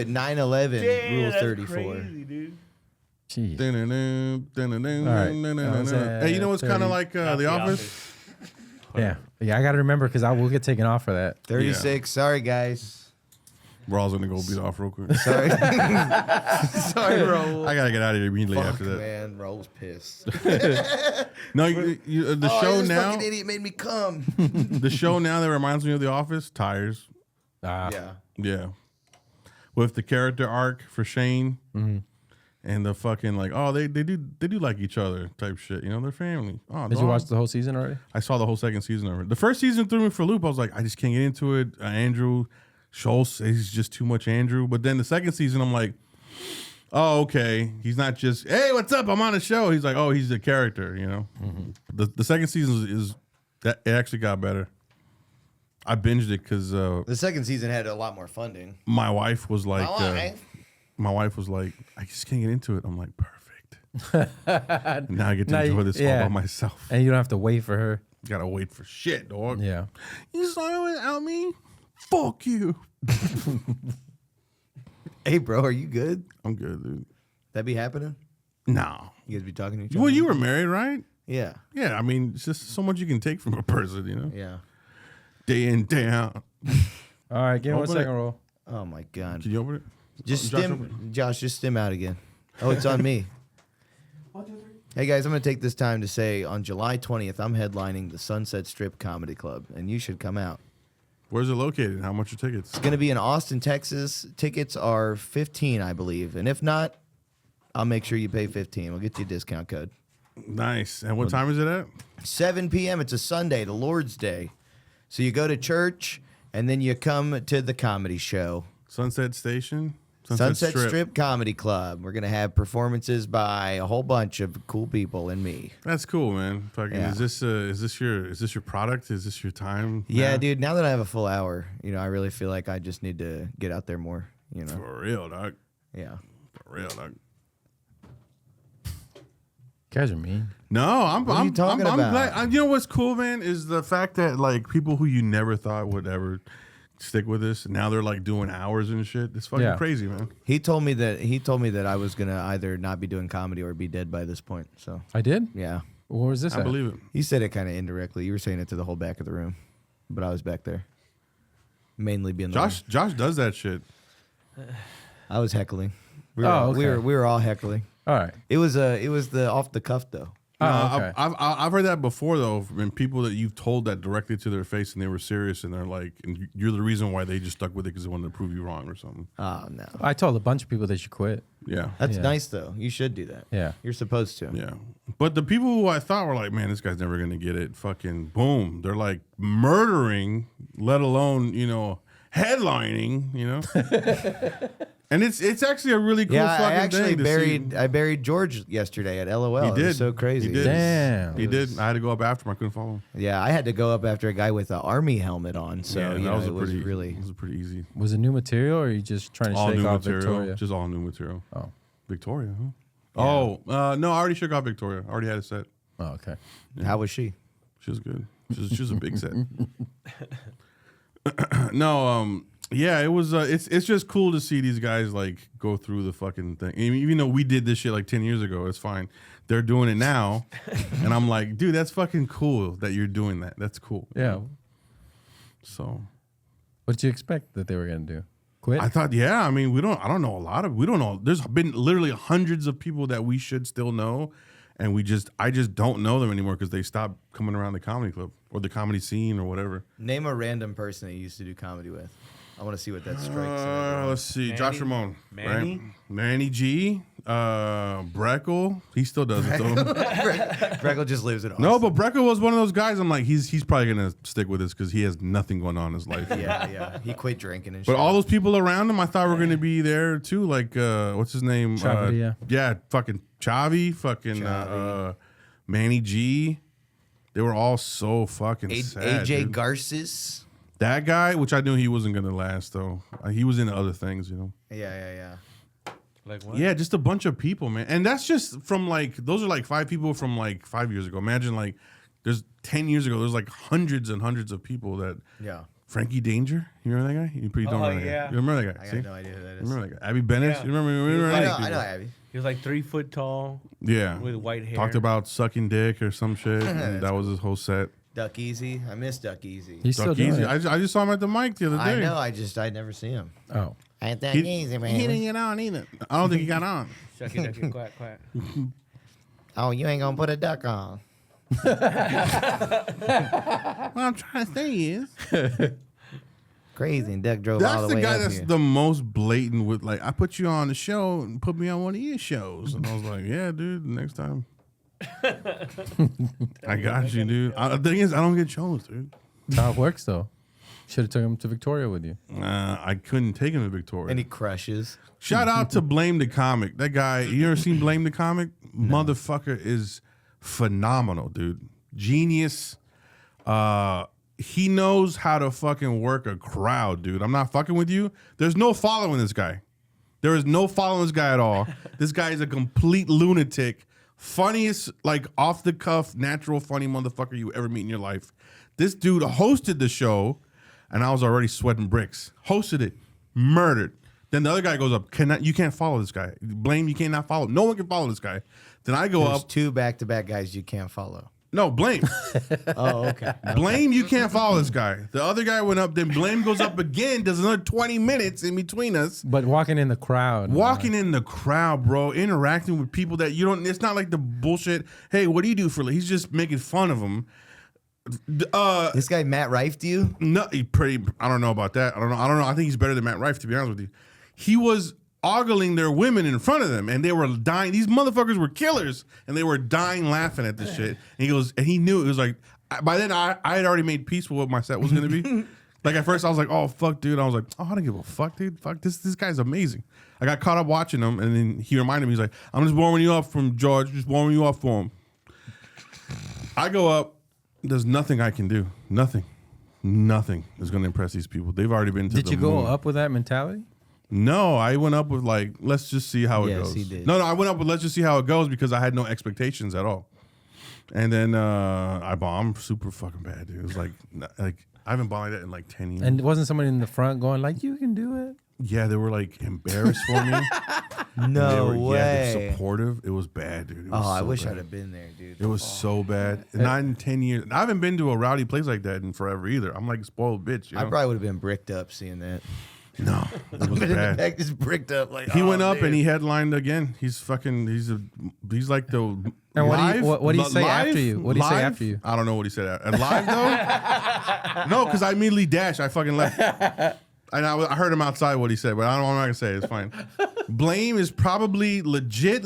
9/11 Damn, Rule that's 34. crazy, dude. Jeez. Hey, you know what's kind of like The Office? Yeah. Yeah, I got to remember because we'll get taken off for that. 36. Sorry, guys. We're gonna go beat off real quick. Sorry. Sorry, Raul. I gotta get out of here immediately Fuck, after that. man. Raul's pissed. No, the show this now. fucking idiot made me come. The show now that reminds me of The Office. Tires. Yeah. Yeah. With the character arc for Shane and the fucking like, oh, they do like each other type shit. You know, they're family. Oh, Did you watch the whole season already? I saw the whole second season of it. The first season threw me for a loop. I was like, I just can't get into it. Andrew Schultz, he's just too much Andrew. But then the second season, I'm like, oh, okay. He's not just, hey, what's up? I'm on a show. He's like, oh, he's a character, you know? The second season is that it actually got better. I binged it because The second season had a lot more funding. my wife was like, My wife. I just can't get into it. I'm like, perfect. Now I get to Now enjoy you- this yeah. all by myself. And you don't have to wait for her. Gotta wait for shit, dog. Yeah. You saw it without me? Fuck you. Hey, bro, are you good? I'm good, dude. That be happening? No. You guys be talking to each other? Well, you were married, right? Yeah. Yeah, I mean, it's just so much you can take from a person, you know? Yeah. Day in, day out. All right, give me one Open second, it. roll. Oh, my God. Can you open it? Just Josh, stim. open Josh, just stim out again. Oh, it's on me. Hey, guys, I'm going to take this time to say on July 20th, I'm headlining the Sunset Strip Comedy Club, and you should come out. Where's it located? How much are tickets? It's going to be in Austin, Texas. Tickets are $15, I believe. And if not, I'll make sure you pay $15. We'll get you a discount code. Nice. And what time is it at? 7 p.m. It's a Sunday, the Lord's Day. So you go to church, and then you come to the comedy show. Sunset Station? Sunset Strip Comedy Club. We're going to have performances by a whole bunch of cool people and me. That's cool, man. Fucking, Yeah. is this your product? Is this your time? Yeah, now? dude, now that I have a full hour, I really feel like I just need to get out there more, For real, dog. Yeah. For real, dog. You guys are mean. No, I'm are you talking about? glad. You know what's cool, man, is the fact that like people who you never thought would ever stick with this, now they're like doing hours and shit. It's fucking Yeah. crazy, man. He told me that I was going to either not be doing comedy or be dead by this point. So, I did? yeah. Where was this I at? believe it. You said it kind of indirectly. You were saying it to the whole back of the room, but I was back there. Mainly being the Josh does that shit. I was heckling. We Oh, we okay. were all heckling. All right. It was the off the cuff though. Oh, okay. I've heard that before though, from people that you've told that directly to their face and they were serious and they're like, and you're the reason why they just stuck with it because they wanted to prove you wrong or something. Oh no. I told a bunch of people they should quit. Yeah, That's Yeah. nice though. You should do that. Yeah. You're supposed to. yeah. But the people who I thought were like, man, this guy's never gonna get it. Fucking boom, they're like murdering, let alone headlining. And it's actually a really cool Yeah, fucking I actually thing to see. I buried George yesterday at LOL. He It did. was so crazy. He did. Damn. He did. I had to go up after him. I couldn't follow him. Yeah, I had to go up after a guy with an army helmet on. So yeah, you that know, was it was pretty really. It was pretty easy. Was it new material, or are you just trying to All shake new off material. Victoria? Just all new material. Oh. Victoria, huh? Oh, no, I already shook off Victoria. I already had a set. Oh, okay. How was she? She was good. She was a big set. No, yeah, it was. It's just cool to see these guys like go through the fucking thing. Even though we did this shit like 10 years ago, it's fine. They're doing it now, and I'm like, dude, that's fucking cool that you're doing that. That's cool. Yeah. So What did you expect that they were gonna do? Quit? I thought, yeah. I mean, I don't know a lot of. We don't know. There's been literally hundreds of people that we should still know, and I just don't know them anymore because they stopped coming around the comedy club or the comedy scene or whatever. Name a random person that you used to do comedy with. I want to see what that strikes. Let's see. Manny? Josh Ramone. Manny? Right? Manny G. Breckle. He still does it though. Breckle just lives in Austin. No, but Breckle was one of those guys. I'm like, he's probably gonna stick with this because he has nothing going on in his life. Yeah. He quit drinking and But shit. all those people around him, I thought were gonna be there too. Like, what's his name? Chavi, yeah, fucking Chavi, fucking Manny G. They were all so fucking sad. AJ dude. Garces. That guy, which I knew he wasn't gonna last though. He was into other things, you know. Yeah. Like what? Yeah, just a bunch of people, man. And that's just from like, those are like 5 people from like 5 years ago. Imagine like, there's 10 years ago, there's like hundreds and hundreds of people that. Yeah. Frankie Danger, you remember that guy? You probably don't remember that yeah. guy. You remember that guy? I See? got no idea who that You is. remember that guy? Abby Bennett? Yeah. You remember I that know, people? I know Abby. He was like 3 foot tall Yeah. with white hair. Talked about sucking dick or some shit. And that was his whole set. Duck Easy. I miss Duck Easy. He's still Duck doing Easy. it. I just saw him at the mic the other day. I know. I never see him. Oh. Ain't that He easy, man? didn't get on either. I don't think he got on. Shucky ducky quack quack. Oh, you ain't gonna put a duck on. What I'm trying to say is. Crazy, and Duck drove That's all the the way guy up that's here. the most blatant with like, I put you on the show and put me on one of your shows. And I was like, yeah, dude, next time. I got you, dude. The thing is, I don't get shows, dude. That's how it works, though. Should have took him to Victoria with you. I couldn't take him to Victoria. And he crushes. Shout out to Blame the Comic. That guy, you ever seen Blame the Comic? Motherfucker is phenomenal, dude. Genius. He knows how to fucking work a crowd, dude. I'm not fucking with you. There's no following this guy. There is no following this guy at all. This guy is a complete lunatic. Funniest, like off the cuff, natural funny motherfucker you ever meet in your life. This dude hosted the show, and I was already sweating bricks. Hosted it, murdered. Then the other guy goes up, you can't follow this guy. Blame, you cannot follow. No one can follow this guy. Then I go There's up. 2 back-to-back guys you can't follow. No, Blame. Oh, okay. Blame, you can't follow this guy. The other guy went up, then Blame goes up again. There's another 20 minutes in between us. But walking in the crowd. Walking in the crowd, bro, interacting with people that you don't. It's not like the bullshit. Hey, what do you do for? He's just making fun of him. This guy Matt Rife, you? No, he pretty. I don't know about that. I don't know. I think he's better than Matt Rife, to be honest with you. He was ogling their women in front of them, and they were dying. These motherfuckers were killers, and they were dying laughing at this shit. And he goes, and he knew it was like. By then, I had already made peace with what my set was gonna be. Like at first, I was like, "Oh fuck, dude." I was like, "Oh, I don't give a fuck, dude. Fuck this. This guy's amazing." I got caught up watching him, and then he reminded me, he's like, "I'm just warming you up from George. Just warming you up for him." I go up. There's nothing I can do. Nothing is going to impress these people. They've already been to Did the you go moon. up with that mentality? No, I went up with like, let's just see how it Yes, goes. he did. No, I went up with let's just see how it goes because I had no expectations at all. And then I bombed super fucking bad, dude. It was like I haven't bombed like that in like 10 years. And wasn't somebody in the front going like, "You can do it"? Yeah, they were like embarrassed for me. No they were, way. Yeah, they were supportive. It was bad, dude. It was I so wish bad. I'd have been there, dude. It was so bad. 9 and 10 years. I haven't been to a rowdy place like that in forever either. I'm like a spoiled bitch. You know? I probably would have been bricked up seeing that. No, it was Been in the bad. back, just bricked up like. He oh, went up dude. and he headlined again. He's like the. And what do you- live- what do you say live- after you? What do you say live? after you? I don't know what he said. And live though? No, because I immediately dashed. I fucking left. And I heard him outside what he said, but I'm not gonna say it. It's fine. Blame is probably legit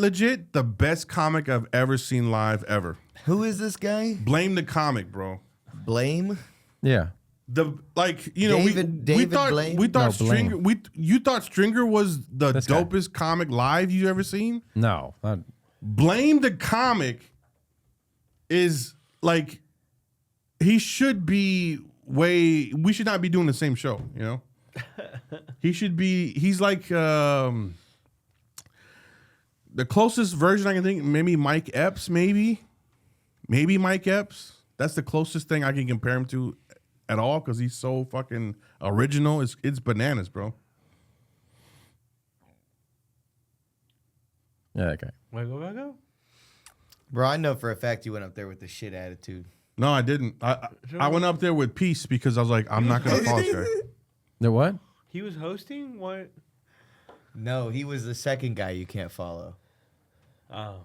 the best comic I've ever seen live ever. Who is this guy? Blame the comic, bro. Blame? Yeah. David we thought Blaine? we thought No, Blaine. Stringer you thought Stringer was the This guy. dopest comic live you ever seen? No, not, Blame the comic is like he should be we should not be doing the same show, you know? He's like the closest version I can think, maybe Mike Epps, maybe Mike Epps. That's the closest thing I can compare him to at all because he's so fucking original. It's bananas, bro. yeah, that guy. Waggo? Bro, I know for a fact you went up there with the shit attitude. No, I didn't. I went up there with peace because I was like, I'm not gonna follow this guy. The what? He was hosting? What? No, he was the second guy you can't follow. Oh.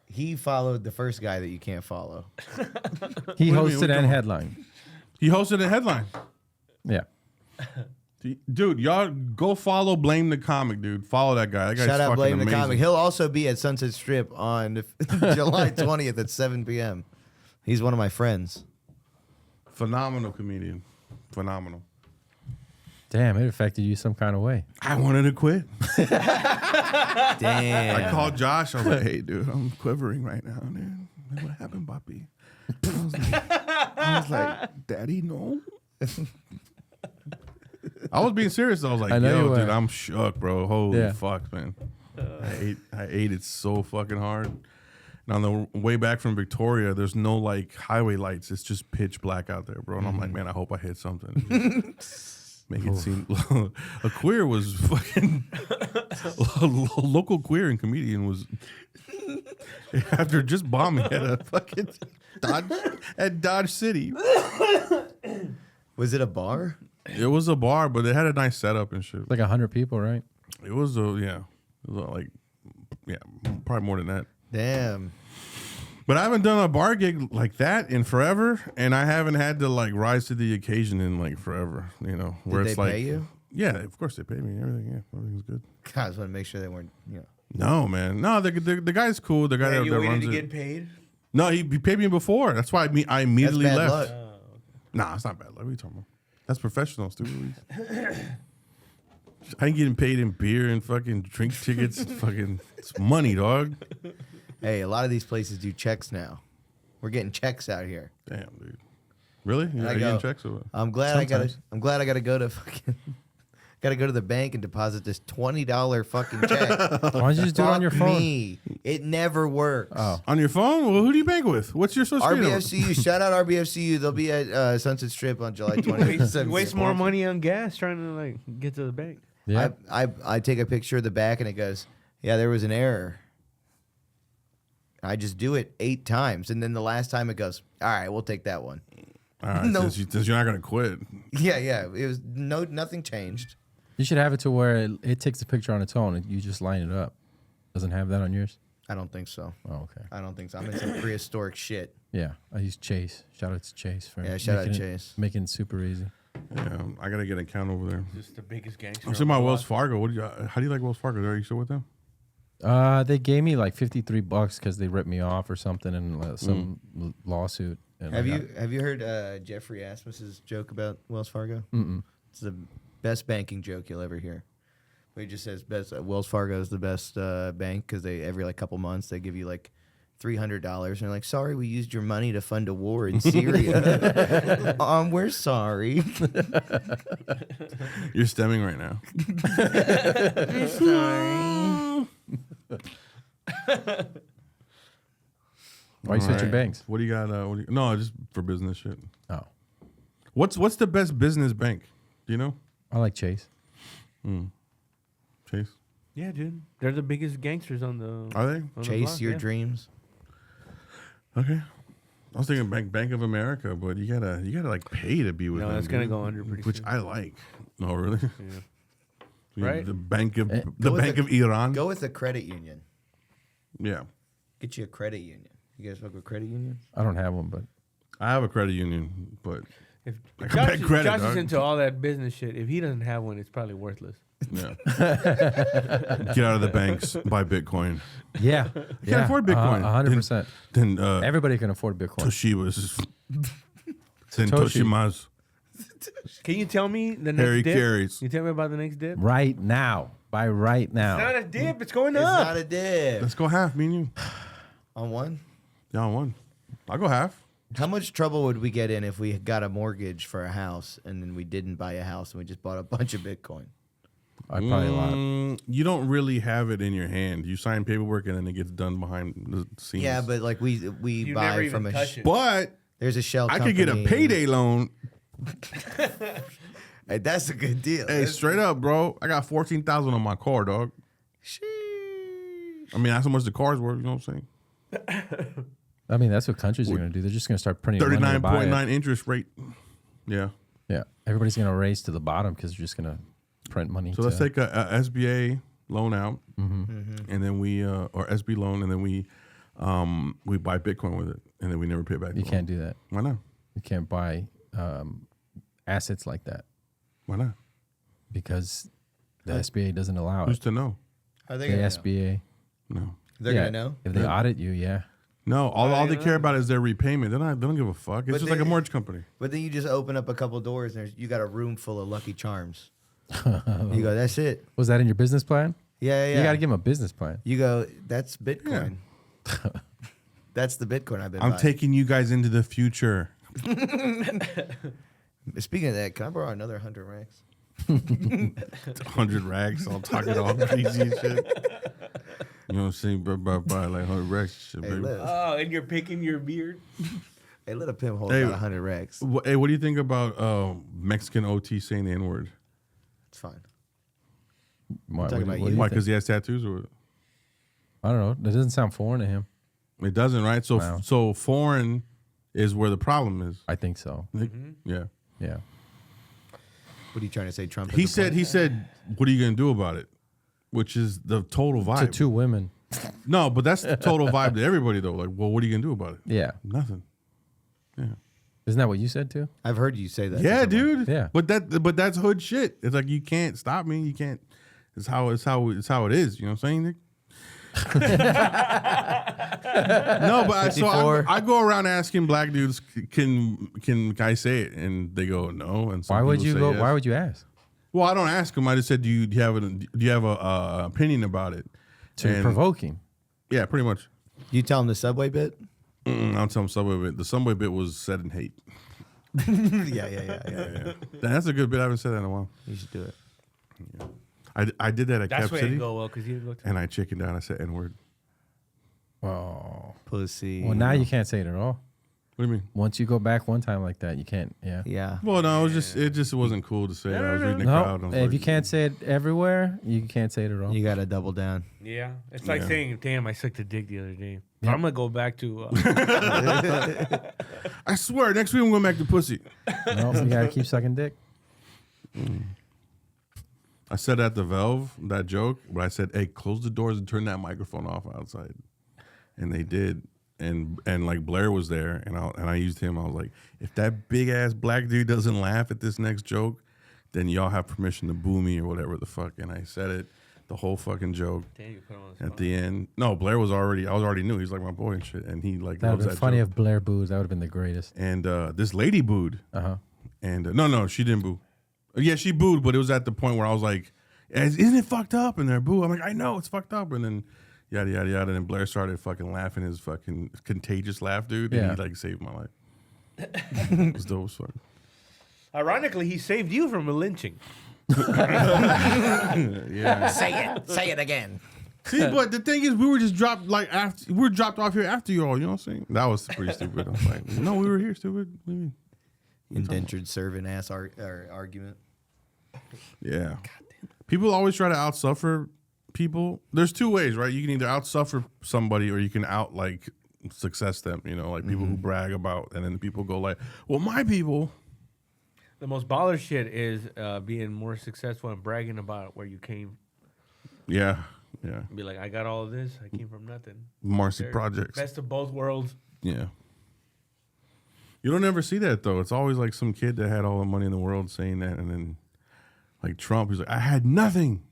He followed the first guy that you can't follow. He What do you mean? hosted What and the- headline. He hosted a headline. Yeah. Dude, y'all go follow Blame the Comic, dude. Follow that guy. That guy's Shout out fucking Blame amazing. the Comic. He'll also be at Sunset Strip on July 20th at 7 p.m. He's one of my friends. Phenomenal comedian. Phenomenal. Damn, it affected you some kind of way. I wanted to quit. Damn. I called Josh. I was like, hey, dude, I'm quivering right now, dude. What happened, Papi? I was like, Daddy, no. I was being serious. I was like, I know you yo, were. dude, I'm shook, bro. Holy Yeah. fuck, man. I ate it so fucking hard. And on the way back from Victoria, there's no like highway lights. It's just pitch black out there, bro. And I'm like, man, I hope I hit something. Make it seem a queer was fucking a local queer and comedian was after just bombing at a fucking Dodge City. Was it a bar? It was a bar, but it had a nice setup and shit. Like 100 people, right? It was probably more than that. Damn. But I haven't done a bar gig like that in forever, and I haven't had to like rise to the occasion in like forever. You know, where Did it's they like, pay you? yeah, of course they pay me. Everything's good. God, I just want to make sure they weren't, No, man, no, the guy's cool. The guy that you waited runs to it. get paid? No, he paid me before. That's why I immediately That's bad left. luck. Nah, it's not bad luck. What are you talking about? That's professional, stupid. I ain't getting paid in beer and fucking drink tickets. Fucking, it's money, dog. Hey, a lot of these places do checks now. We're getting checks out here. Damn, dude. Really? And Are I you go, getting checks or what? I'm glad I Sometimes. gotta go to fucking gotta go to the bank and deposit this $20 fucking check. Why don't you just do it on your Fuck phone? me. It never works. Oh. On your phone? Well, who do you bank with? What's your social security number? RBFCU, shout out RBFCU. They'll be at Sunset Strip on July 20th. Waste more money on gas trying to like get to the bank. Yeah. I take a picture of the back and it goes, yeah, there was an error. I just do it 8 times, and then the last time it goes, all right, we'll take that one. All right, No. since you're not gonna quit. Yeah. It was nothing changed. You should have it to where it takes a picture on its own and you just line it up. Doesn't have that on yours? I don't think so. Oh, okay. I don't think so. I'm in some prehistoric shit. Yeah, I use Chase. Shout out to Chase for Yeah, shout out making it- Chase. making it super easy. Yeah, I gotta get an account over there. Just the biggest gangster. I'm seeing my Wells Fargo. How do you like Wells Fargo? Are you still with them? They gave me like $53 because they ripped me off or something in some lawsuit. And Have you heard Jeffrey Asmus's joke about Wells Fargo? It's the best banking joke you'll ever hear. Where he just says Wells Fargo is the best bank because they every like couple months they give you like $300 and they're like, sorry, we used your money to fund a war in Syria. We're sorry. You're stemming right now. Why you switching Alright. banks? What do you got? No, just for business shit. Oh, What's the best business bank? Do you know? I like Chase. Chase? Yeah, dude. They're the biggest gangsters on the. Are they? on the Chase block, your yeah. dreams. Okay. I was thinking Bank of America, but you gotta like pay to be with No, them. that's gonna dude. go under pretty Which soon. I like. No, really? Yeah. You know, Right? The Bank of Go with of Iran. Go with a credit union. Yeah. Get you a credit union. You guys fuck with credit unions? I don't have one, but I have a credit union, but If I can pay credit, Josh is dog. into all that business shit. If he doesn't have one, it's probably worthless. yeah. Get out of the banks, buy Bitcoin. yeah, You can't afford Bitcoin. 100%. Then Everybody can afford Bitcoin. Toshiba's. Then Satoshi. Toshima's. Can you tell me the next Harry dip? carries. You tell me about the next dip? Right now. By right now. It's not a dip. It's going It's up. not a dip. Let's go half, me and you. On one? Yeah, on one. I'll go half. How much trouble would we get in if we got a mortgage for a house and then we didn't buy a house and we just bought a bunch of Bitcoin? Probably a lot. You don't really have it in your hand. You sign paperwork and then it gets done behind the scenes. Yeah, but like we You never buy even from a touch it. But there's a shell I company. could get a payday loan. Hey, that's a good deal. Hey, straight up, bro. I got $14,000 on my car, dog. I mean, that's how much the car's worth. You know what I'm saying? I mean, that's what countries are going to do. They're just going to start printing money to buy it. 39.9 interest rate. Yeah. Yeah. Everybody's going to race to the bottom because they're just going to print money. So let's take a SBA loan out, and then we or SB loan, and then we buy Bitcoin with it, and then we never pay back. You can't do that. Why not? You can't buy assets like that Why not? because the SBA doesn't allow Who's it. to know? Are they The gonna know? SBA. No. They're Yeah, gonna know. If they audit you, yeah. No, all they care about is their repayment. They don't give a fuck. It's But just like a they- mortgage company. But then you just open up a couple doors and you got a room full of Lucky Charms. You go, that's it. Was that in your business plan? Yeah. You got to give them a business plan. You go, that's Bitcoin. That's the Bitcoin I've been I'm buying. taking you guys into the future. Speaking of that, can I borrow another 100 racks? 100 rags. I'll talk it all crazy and shit. You know what I'm saying? Buy like 100 rags, shit, Hey, baby. Liv. Oh, and you're picking your beard. Hey, let a pimp hold Hey. out 100 racks. Hey, what do you think about Mexican OT saying the N word? It's fine. Why, talking about do you. you Why? think? Because he has tattoos, or I don't know. That doesn't sound foreign to him. it doesn't, right? So, Wow. so foreign is where the problem is. I think so. Yeah. Yeah. What are you trying to say, Trump? He is a said, "What are you gonna do about it?" Which is the total To vibe. two women. No, but that's the total vibe to everybody though. Like, well, what are you gonna do about it? Yeah. Nothing. Isn't that what you said too? I've heard you say that. to Yeah, someone. dude. Yeah. But that's hood shit. It's like you can't stop me. You can't. It's how it is. You know what I'm saying, Nick? No, but I go around asking black dudes, can I say it? And they go no. And some Why would people you say go? yes. Why would you ask? Well, I don't ask them. I just said, do you have a opinion about it? To And- provoking. Yeah, pretty much. You tell him the subway bit? I'll tell them Subway bit. The Subway bit was said in hate. Yeah. That's a good bit. I haven't said that in a while. You should do it. I did that at That's Cap where City, it go well because you looked. and I chickened out. I said N word. Oh. Pussy. Well, now you can't say it at all. What do you mean? Once you go back one time like that, you can't. Yeah. Yeah. Well, no, it just wasn't cool to say. I was reading the No, crowd. And I was if like, you can't say it everywhere, you can't say it at all. You got to double down. Yeah, it's like Yeah. saying, "Damn, I sucked a dick the other day." I'm gonna go back to. I swear, next week I'm going back to pussy. No, you gotta keep sucking dick. I said at the Valve that joke, but I said, "Hey, close the doors and turn that microphone off outside," and they did. And like Blair was there, and I used him. I was like, if that big ass black dude doesn't laugh at this next joke, then y'all have permission to boo me or whatever the fuck. And I said it, the whole fucking joke. Damn, you put him on the At spot. the end, no, Blair was already. I was already knew. He's like my boy and shit, and he like That would loves have been that funny joke. if Blair boos. That would have been the greatest. And this lady booed. Uh-huh. And no, she didn't boo. Yeah, she booed, but it was at the point where I was like, isn't it fucked up? And they're boo. I'm like, I know it's fucked up. And then yada, yada, yada. And then Blair started fucking laughing his fucking contagious laugh, dude. And Yeah. he like saved my life. It was dope as fuck. Ironically, he saved you from a lynching. Yeah. Say it again. See, but the thing is, we were just dropped we were dropped off here after you all. You know what I'm saying? That was pretty stupid. I was like, no, we were here, stupid. What do you mean? Indentured servant ass argument. Yeah. People always try to outsuffer people. There's two ways, right? You can either outsuffer somebody or you can out like success them, you know, like people who brag about, and then people go like, well, my people. The most baller shit is being more successful and bragging about where you came. Yeah. Yeah. Be like, I got all of this. I came from nothing. Marcy They're Projects. Best of both worlds. Yeah. You don't ever see that though. It's always like some kid that had all the money in the world saying that, and then like Trump, he's like, I had nothing.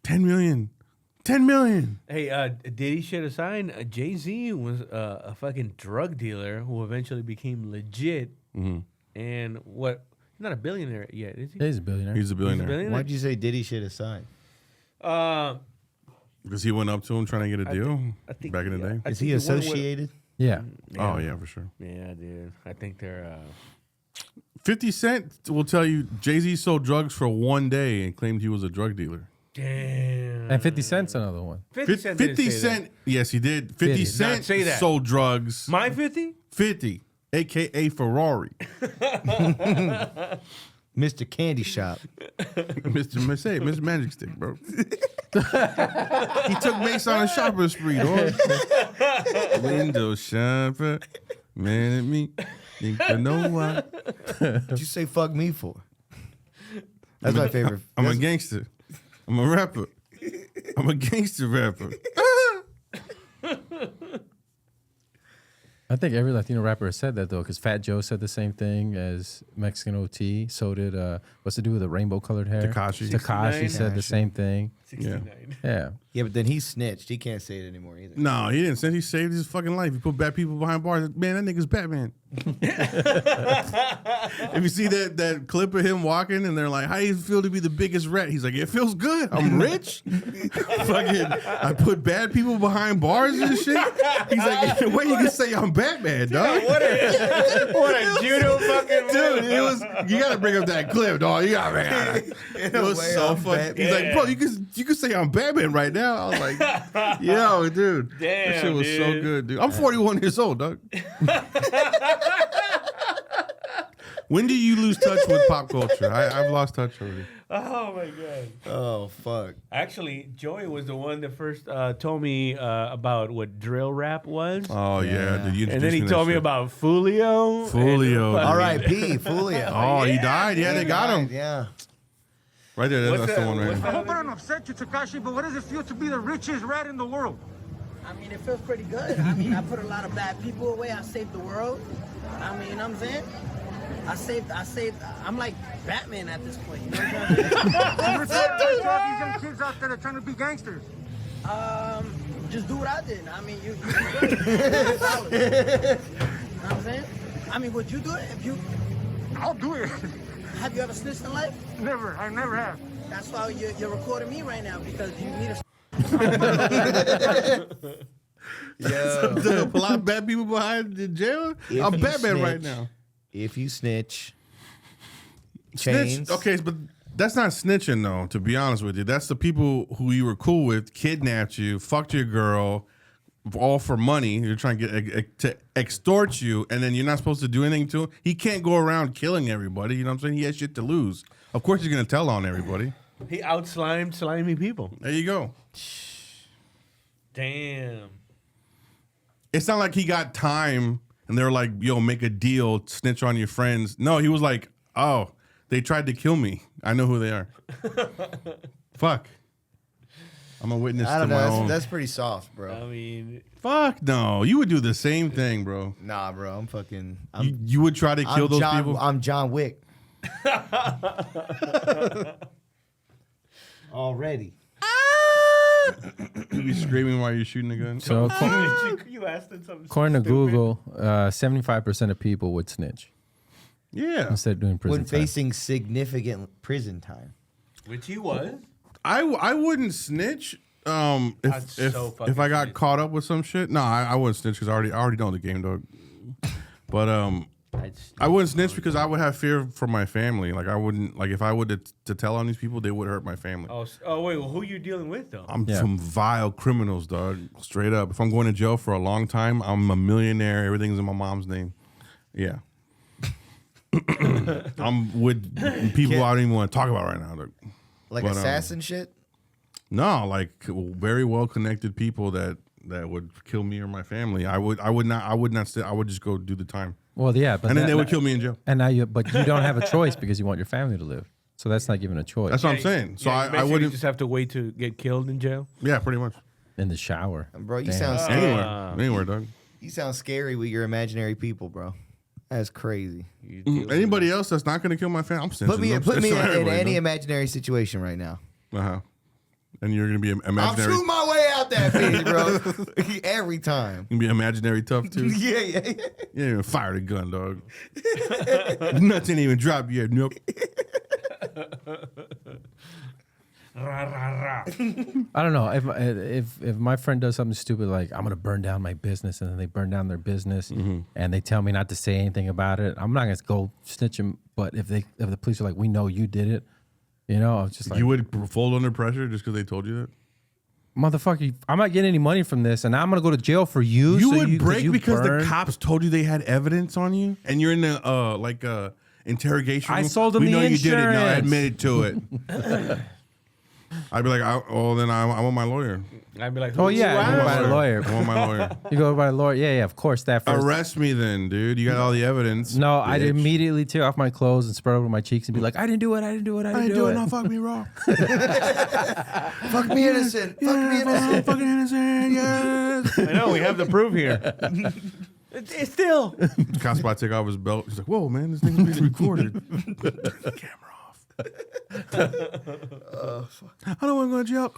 10 million. 10 million. Hey, Diddy shit aside, Jay-Z was a fucking drug dealer who eventually became legit. Mm-hmm. And what not a billionaire yet, is he? He's a billionaire. He's a billionaire. Why'd you say Diddy shit aside? Because he went up to him trying to get a deal I think back in the day. I Is think he the one with- associated? Yeah. Oh, yeah, for sure. Yeah, dude. I think they're. 50 Cent will tell you Jay-Z sold drugs for one day and claimed he was a drug dealer. Damn. And 50 Cent's another one. 50 Cent. didn't 50 say Cent, yes, he did. 50 Did. Cent Not say that. sold drugs. that. My 50? 50, a.k.a. Ferrari. Mr. Candy Shop. Mr. Mercedes, Mr. Magic Stick, bro. He took Mace on a shopping spree, dog. Window shopper, man at me. Think I know why. What'd you say fuck me for? That's my favorite. I'm a gangster. I'm a rapper. I'm a gangster rapper. I think every Latino rapper has said that though, because Fat Joe said the same thing as Mexican OT. So did what's to do with the rainbow colored hair? Tekashi. Tekashi said the same thing. 69. Yeah. Yeah, but then he snitched. He can't say it anymore either. No, he didn't say he saved his fucking life. He put bad people behind bars. Man, that nigga's Batman. If you see that clip of him walking and they're like, how do you feel to be the biggest rat? He's like, it feels good. I'm rich. Fucking, I put bad people behind bars and shit. He's like, in a way you can say I'm Batman, dog. What a judo fucking Dude, it was, you gotta bring up that clip, dog. You gotta, it was way, so I'm funny. He's Batman. like, bro, you can say I'm Batman right now. I was like, yo, dude. That Damn, shit was so dude. good, dude. I'm 41 years old, dog. When do you lose touch with pop culture? I've lost touch already. Oh my god! Oh fuck. Actually, Joey was the one that first told me about what drill rap was, Oh yeah, dude. You and then he introduced told me that about Fulio. Fulio, and- R.I.P. Fulio. Oh, he died. Yeah, they got him. Yeah. Right there. What's That's the that- one right what's there. that? I hope I don't upset you, Tekashi, but what does it feel to be the richest rat in the world? I mean, it feels pretty good. I mean, I put a lot of bad people away. I saved the world. I mean, you know what I'm saying? I saved, I'm like Batman at this point. You know what I'm saying? What's up to all these young kids out there that are trying to be gangsters? Just do what I did. I mean, you do it. Solid. You know what I'm saying? I mean, would you do it if you, I'll do it. have you ever snitched in life? Never. I never have. That's why you're recording me right now, because you need a Yo. A lot of bad people behind the jail. If I'm you Batman right snitch, now. If you snitch, Snitch. chains. Okay, but that's not snitching though. To be honest with you, that's the people who you were cool with, kidnapped you, fucked your girl, all for money. You're trying to get to extort you, and then you're not supposed to do anything to him. He can't go around killing everybody. You know what I'm saying? He has shit to lose. Of course, he's gonna tell on everybody. He outslimed slimy people. There you go. Damn. It's not like he got time and they were like, yo, make a deal, snitch on your friends. No, he was like, oh, they tried to kill me. I know who they are. Fuck. I'm a witness I to don't my know. own. That's pretty soft, bro. I mean, Fuck no. You would do the same thing, bro. Nah, bro. I'm fucking. You would try to kill those people? I'm John Wick. Already. You'd be screaming while you're shooting a gun. So you asked him something. according to stupid. Google, 75% of people would snitch Yeah. instead of doing prison When time. facing significant prison time. Which he was. I wouldn't snitch. I'd If so fucking if I got snitch. caught up with some shit, no, I wouldn't snitch because I already know the game, dog. But I wouldn't snitch because I would have fear for my family. Like I wouldn't like if I would to tell on these people, they would hurt my family. Oh wait, well, who you dealing with though? I'm Yeah. some vile criminals, dog. Straight up. If I'm going to jail for a long time, I'm a millionaire. Everything's in my mom's name. Yeah. I'm with people I don't even want to talk about right now. Dog. Like But, assassin shit? No, like very well connected people that would kill me or my family. I would not sit. I would just go do the time, Well, yeah, but and then that- they would kill me in jail. And now but you don't have a choice because you want your family to live. So that's not giving a choice. That's what I'm saying. So I basically wouldn't. just have to wait to get killed in jail. Yeah, pretty much In the shower. Bro, you Damn. sound anywhere, dog. you sound scary with your imaginary people, bro. That's crazy. Anybody else that's not going to kill my family, I'm snitching. Put me I'm in snitching on any everybody, dog. imaginary situation right now. Uh-huh. And you're gonna be I'll imaginary. shoot my way out that bitch, bro. Every time. You gonna be imaginary tough too. Yeah. You ain't even fire the gun, dog. Nothing even dropped yet. Nope. I don't know if my friend does something stupid like I'm gonna burn down my business, and then they burn down their business, and they tell me not to say anything about it. I'm not gonna go snitch them. But if the police are like, we know you did it, I'm just like, You would fold under pressure just because they told you that? motherfucker, I'm not getting any money from this, and I'm gonna go to jail for you. You so would break because burned. the cops told you they had evidence on you, and you're in the interrogation room. I sold them we the know insurance. you did it. Now admit to it. I'd be like, I want my lawyer. I'd be like, Oh yeah, I you go want by my a lawyer. I want my lawyer. You go by a lawyer. Yeah, of course. That first. Arrest me then, dude. You got all the evidence. No, I'd bitch. immediately take off my clothes and spread over my cheeks and be like, I didn't do it. I didn't do it. I didn't do it. No, fuck me wrong. Fuck me innocent. Fuck me innocent. Fucking innocent. Yes. I know, we have the proof here. It's still. Cops about to take off his belt. He's like, whoa, man, this thing's being recorded. Camera off. I don't want to go to jail.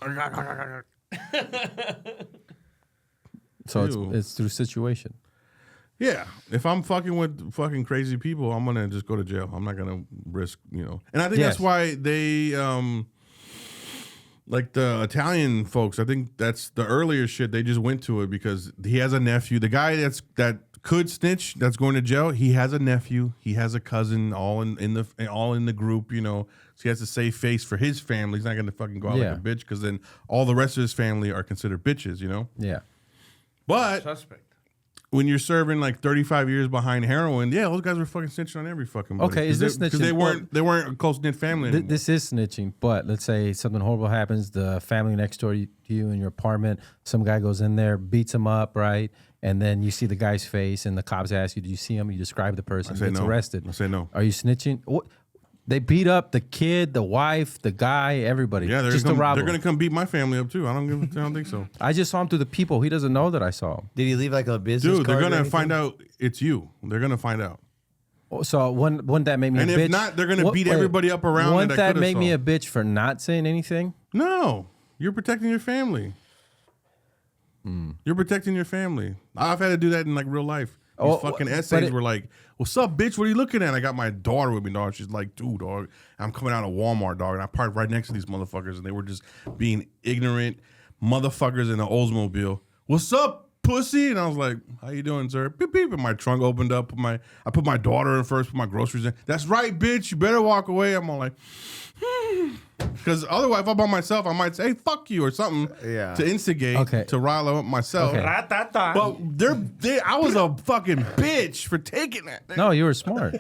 So Ew. it's through situation. Yeah, if I'm fucking with fucking crazy people, I'm gonna just go to jail. I'm not gonna risk, And I think that's Yes. why they, like the Italian folks. I think that's the earlier shit. They just went to it because he has a nephew. The guy that could snitch, that's going to jail. He has a nephew. He has a cousin, all in the group. So he has to save face for his family. He's not gonna fucking go out Yeah. like a bitch because then all the rest of his family are considered bitches. Yeah. But Suspect. when you're serving like 35 years behind heroin, those guys were fucking snitching on every fucking body. Okay, is this Because snitching? they weren't a close knit family anymore. This is snitching, but let's say something horrible happens. The family next door to you in your apartment, some guy goes in there, beats him up, right? And then you see the guy's face, and the cops ask you, "Did you see him?" You describe the person. I say Gets no. arrested. I say no. Are you snitching? What? They beat up the kid, the wife, the guy, everybody. Yeah, just to rob they're him. gonna come beat my family up too. I don't think so. I just saw him through the people. He doesn't know that I saw him. Did he leave like a business Dude, card they're or gonna anything? find out it's you. They're gonna find out. So wouldn't that make me And a if bitch? not, they're gonna beat everybody up around Wouldn't that that could've make me saw. a bitch for not saying anything? No, you're protecting your family. You're protecting your family. I've had to do that in like real life. These Oh, fucking but essays it- were like, "What's up, bitch? What are you looking at?" I got my daughter with me, dog. She's like, "Dude, dog, I'm coming out of Walmart, dog." And I parked right next to these motherfuckers, and they were just being ignorant motherfuckers in an Oldsmobile. "What's up, pussy?" And I was like, "How you doing, sir?" Beep beep. And my trunk opened up. I put my daughter in first. Put my groceries in. "That's right, bitch. You better walk away." I'm all like, because otherwise, if I'm by myself, I might say, "Hey, fuck you" or something to instigate, to rile up myself. Okay. But I was a fucking bitch for taking that. No, you were smart.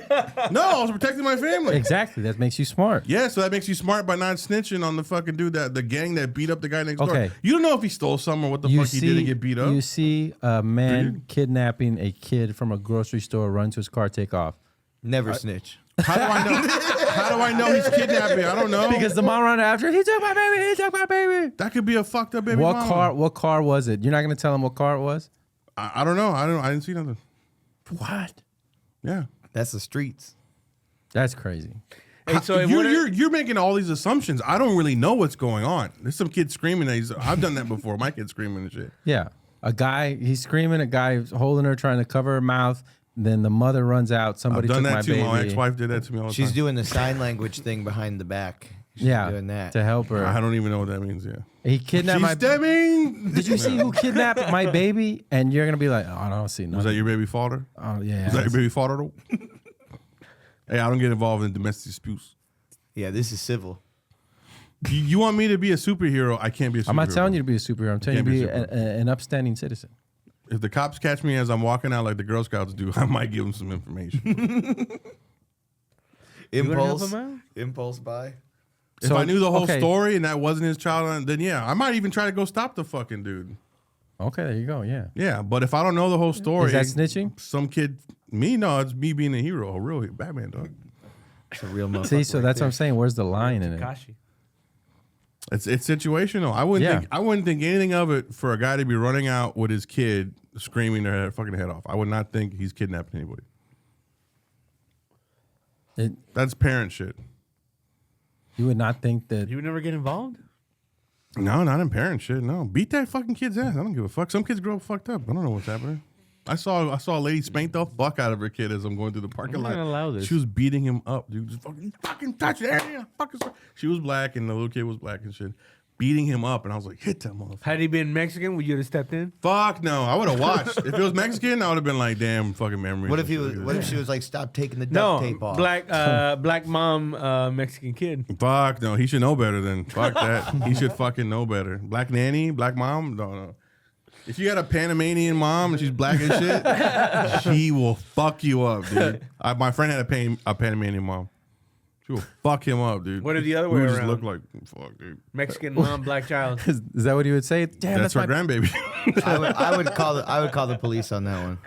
No, I was protecting my family. Exactly. That makes you smart. Yeah, so that makes you smart by not snitching on the fucking dude the gang that beat up the guy next door. Okay. You don't know if he stole something or what the fuck he did to get beat up. You see a man kidnapping a kid from a grocery store, run to his car, take off. Never snitch. How do I know? How do I know he's kidnapping? I don't know. Because the mom ran after him. He took my baby. He took my baby. That could be a fucked up baby What mama. What car was it? You're not going to tell him what car it was? I don't know. I didn't see nothing. What? Yeah. That's the streets. That's crazy. Hey, so if You're making all these assumptions. I don't really know what's going on. There's some kid screaming. I've done that before. My kid's screaming and shit. Yeah. A guy, he's screaming. A guy holding her, trying to cover her mouth. Then the mother runs out. Somebody I've done took that my too. baby. My ex-wife did that to me all the She's time. doing the sign language thing behind the back. She's doing that. to help her. I don't even know what that means. Yeah. He kidnapped She's my stemming. Did you see who kidnapped my baby? And you're gonna be like, oh, I don't see nothing. Was that your baby father? Oh yeah. Was that your baby father though? Hey, I don't get involved in domestic disputes. Yeah, this is civil. You want me to be a superhero? I can't be a superhero. I'm not telling you to be a superhero. I'm telling you to Can't be be an upstanding citizen. If the cops catch me as I'm walking out like the Girl Scouts do, I might give them some information. Impulse. him out? Impulse buy. If So, I knew the whole okay. story and that wasn't his child, then yeah, I might even try to go stop the fucking dude. Okay, there you go. Yeah. Yeah, but if I don't know the whole story, Is that snitching? Some kid, no, it's me being a hero, a real Batman dog. It's a real motherfucker. See, so right that's there. what I'm saying. Where's the line in it? Takashi. It's situational. I wouldn't think anything of it for a guy to be running out with his kid screaming their fucking head off. I would not think he's kidnapping anybody. It, That's parent shit. you would not think that. You would never get involved? No, not in parent shit. No, beat that fucking kid's ass. I don't give a fuck. Some kids grow up fucked up. I don't know what's happening. I saw a lady spank the fuck out of her kid as I'm going through the parking I'm lot. not gonna allow this. She was beating him up, dude. Just fucking touch it. She was black and the little kid was black and shit. Beating him up, and I was like, hit that motherfucker. Had he been Mexican, would you have stepped in? Fuck no, I would have watched. If it was Mexican, I would have been like, damn, fucking memories. What if he was? What if she was like, stop taking the duct tape off? black mom, Mexican kid. Fuck no, he should know better than fuck that. He should fucking know better. Black nanny, black mom, no. If you got a Panamanian mom and she's black and shit, she will fuck you up, dude. My friend had a Panamanian mom. She will fuck him up, dude. What if the other we way just around? look like fuck, dude. Mexican mom, black child. Is that what you would say? Damn, That's our grandbaby. I would call the police on that one.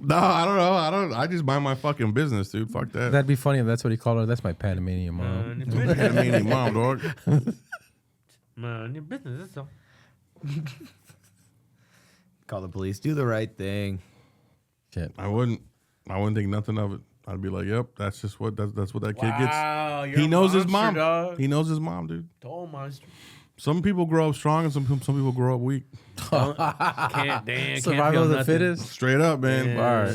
No, I don't know. I just mind my fucking business, dude. Fuck that. That'd be funny if that's what he called her. That's my Panamanian mom. Panamanian mom, dog. Man, your business, that's all. Call the police. Do the right thing. Shit. I wouldn't think nothing of it. I'd be like, yep, that's just what that's what that kid Wow, gets. you're He a knows his monster, mom. dog. He knows his mom, dude. Total monster. Some people grow up strong and some people grow up weak. Can't Survival of the fittest. Straight up, man. Yeah. All right.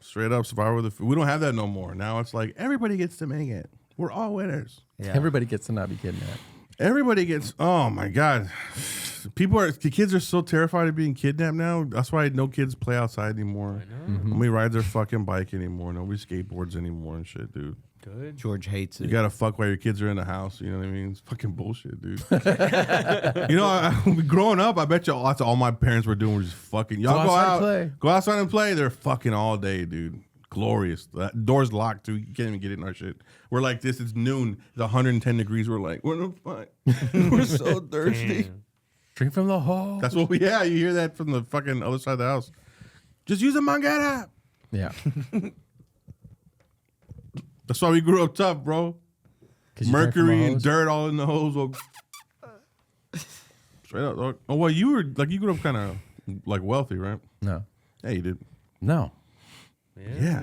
Straight up. Survival of the we don't have that no more. Now it's like everybody gets to make it. We're all winners. Yeah. Everybody gets to not be kidnapped. Everybody gets. Oh my god. The kids are so terrified of being kidnapped now. That's why no kids play outside anymore. Nobody rides their fucking bike anymore. Nobody skateboards anymore and shit, dude. Good. George hates it. You gotta fuck while your kids are in the house. You know what I mean? It's fucking bullshit, dude. You know, growing up, I bet you that's all my parents were doing was just fucking. Y'all go outside out, and play. go outside and play. They're fucking all day, dude. Glorious. That door's locked too. You can't even get in our shit. We're like this. It's noon. It's 110 degrees. We're like, we're fine. We're so thirsty. Damn. Drink from the hole. That's what we. Yeah, you hear that from the fucking other side of the house. Just use a manguera. Yeah. That's why we grew up tough, bro. 'Cause you drank from a Mercury and hose. dirt all in the hose. Well, straight up, dog. Oh, well, you grew up kind of like wealthy, right? No. Yeah, you did. No. Yeah.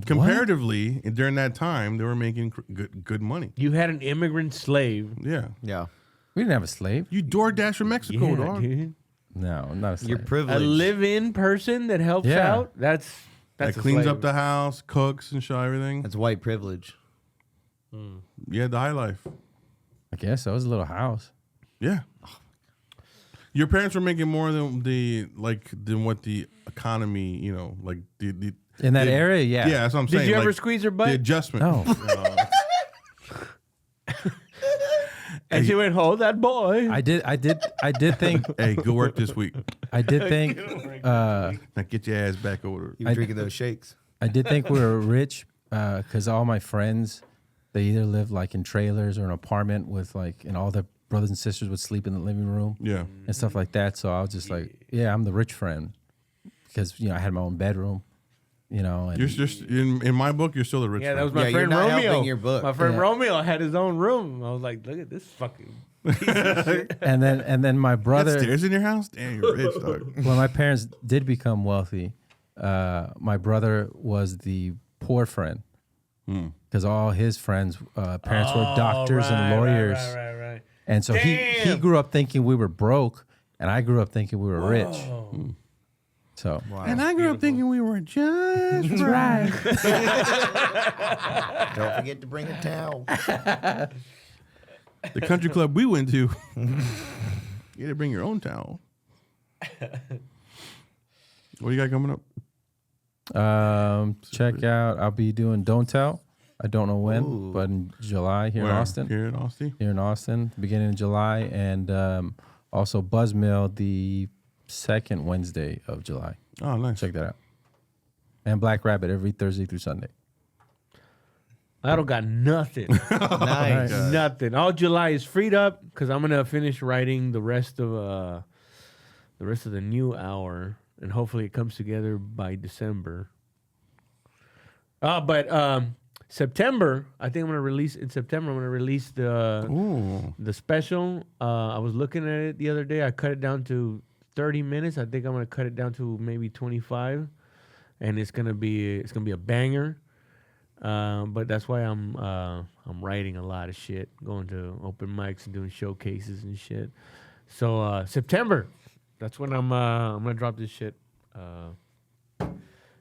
Comparatively, during that time, they were making good money. You had an immigrant slave. Yeah. Yeah. We didn't have a slave. You DoorDash from Mexico, Yeah, dog. dude. No, not a slave. You're A privileged. live-in person that helps Yeah. out. That's That a cleans slave. up the house, cooks and shit, everything. That's white privilege. You had the high life. I guess that was a little house. Yeah. Your parents were making more than what the economy, you know, like the In that the- area, yeah. Yeah, that's what I'm Did saying. you ever like, squeeze her the butt? adjustment? No. And she went, hold that boy. I did think Hey, good work this week. I did think Now get your ass back over. You were drinking those shakes. I did think we were rich because all my friends, they either lived like in trailers or an apartment with like, and all their brothers and sisters would sleep in the living room Yeah. and stuff like that. So I was just like, yeah, I'm the rich friend because, you know, I had my own bedroom, you know. And You're just in my book. You're still a rich. Yeah, that friend. was my Yeah, you're friend not Romeo. helping your book. My friend Yeah. Romeo had his own room. I was like, look at this fucking. and then my You got brother, stairs in your house? Damn, you're rich, dog. when my parents did become wealthy, my brother was the poor friend because all his friends' parents were doctors and lawyers. Right. And so he Damn. grew up thinking we were broke, and I grew up thinking we were rich. So And I grew up thinking we were just right. Don't forget to bring a towel. The country club we went to. You had to bring your own towel. What you got coming up? check out. I'll be doing Don't Tell. I don't know when, but in July here Where? in Austin. Here in Austin. Here in Austin, beginning of July, and also Buzzmill the second Wednesday of July. Oh, nice. Check that out. And Black Rabbit every Thursday through Sunday. I don't got nothing. Nice. Nothing. All July is freed up because I'm gonna finish writing the rest of the new hour, and hopefully it comes together by December. But September, I think I'm gonna release in September. I'm gonna release the special. I was looking at it the other day. I cut it down to 30 minutes. I think I'm gonna cut it down to maybe 25, and it's gonna be a banger. But that's why I'm writing a lot of shit, going to open mics and doing showcases and shit. So September, that's when I'm gonna drop this shit.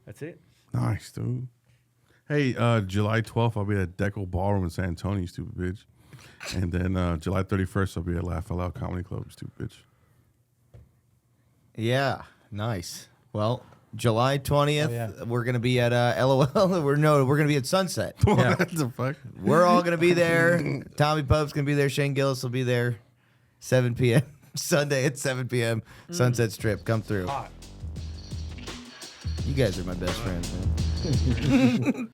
That's it. Nice, dude. Hey, July 12th, I'll be at Deco Ballroom in San Antonio, stupid bitch. And then July 31st, I'll be at Laugh Out Loud Comedy Club, stupid bitch. Yeah, nice. Well, July 20th, yeah. we're gonna be at LOL. We're gonna be at Sunset. What the fuck? We're all gonna be there. Tommy Pope's gonna be there. Shane Gillis will be there. 7 p.m. Sunday at 7 p.m. Sunset Strip. Come through. You guys are my best friends, man.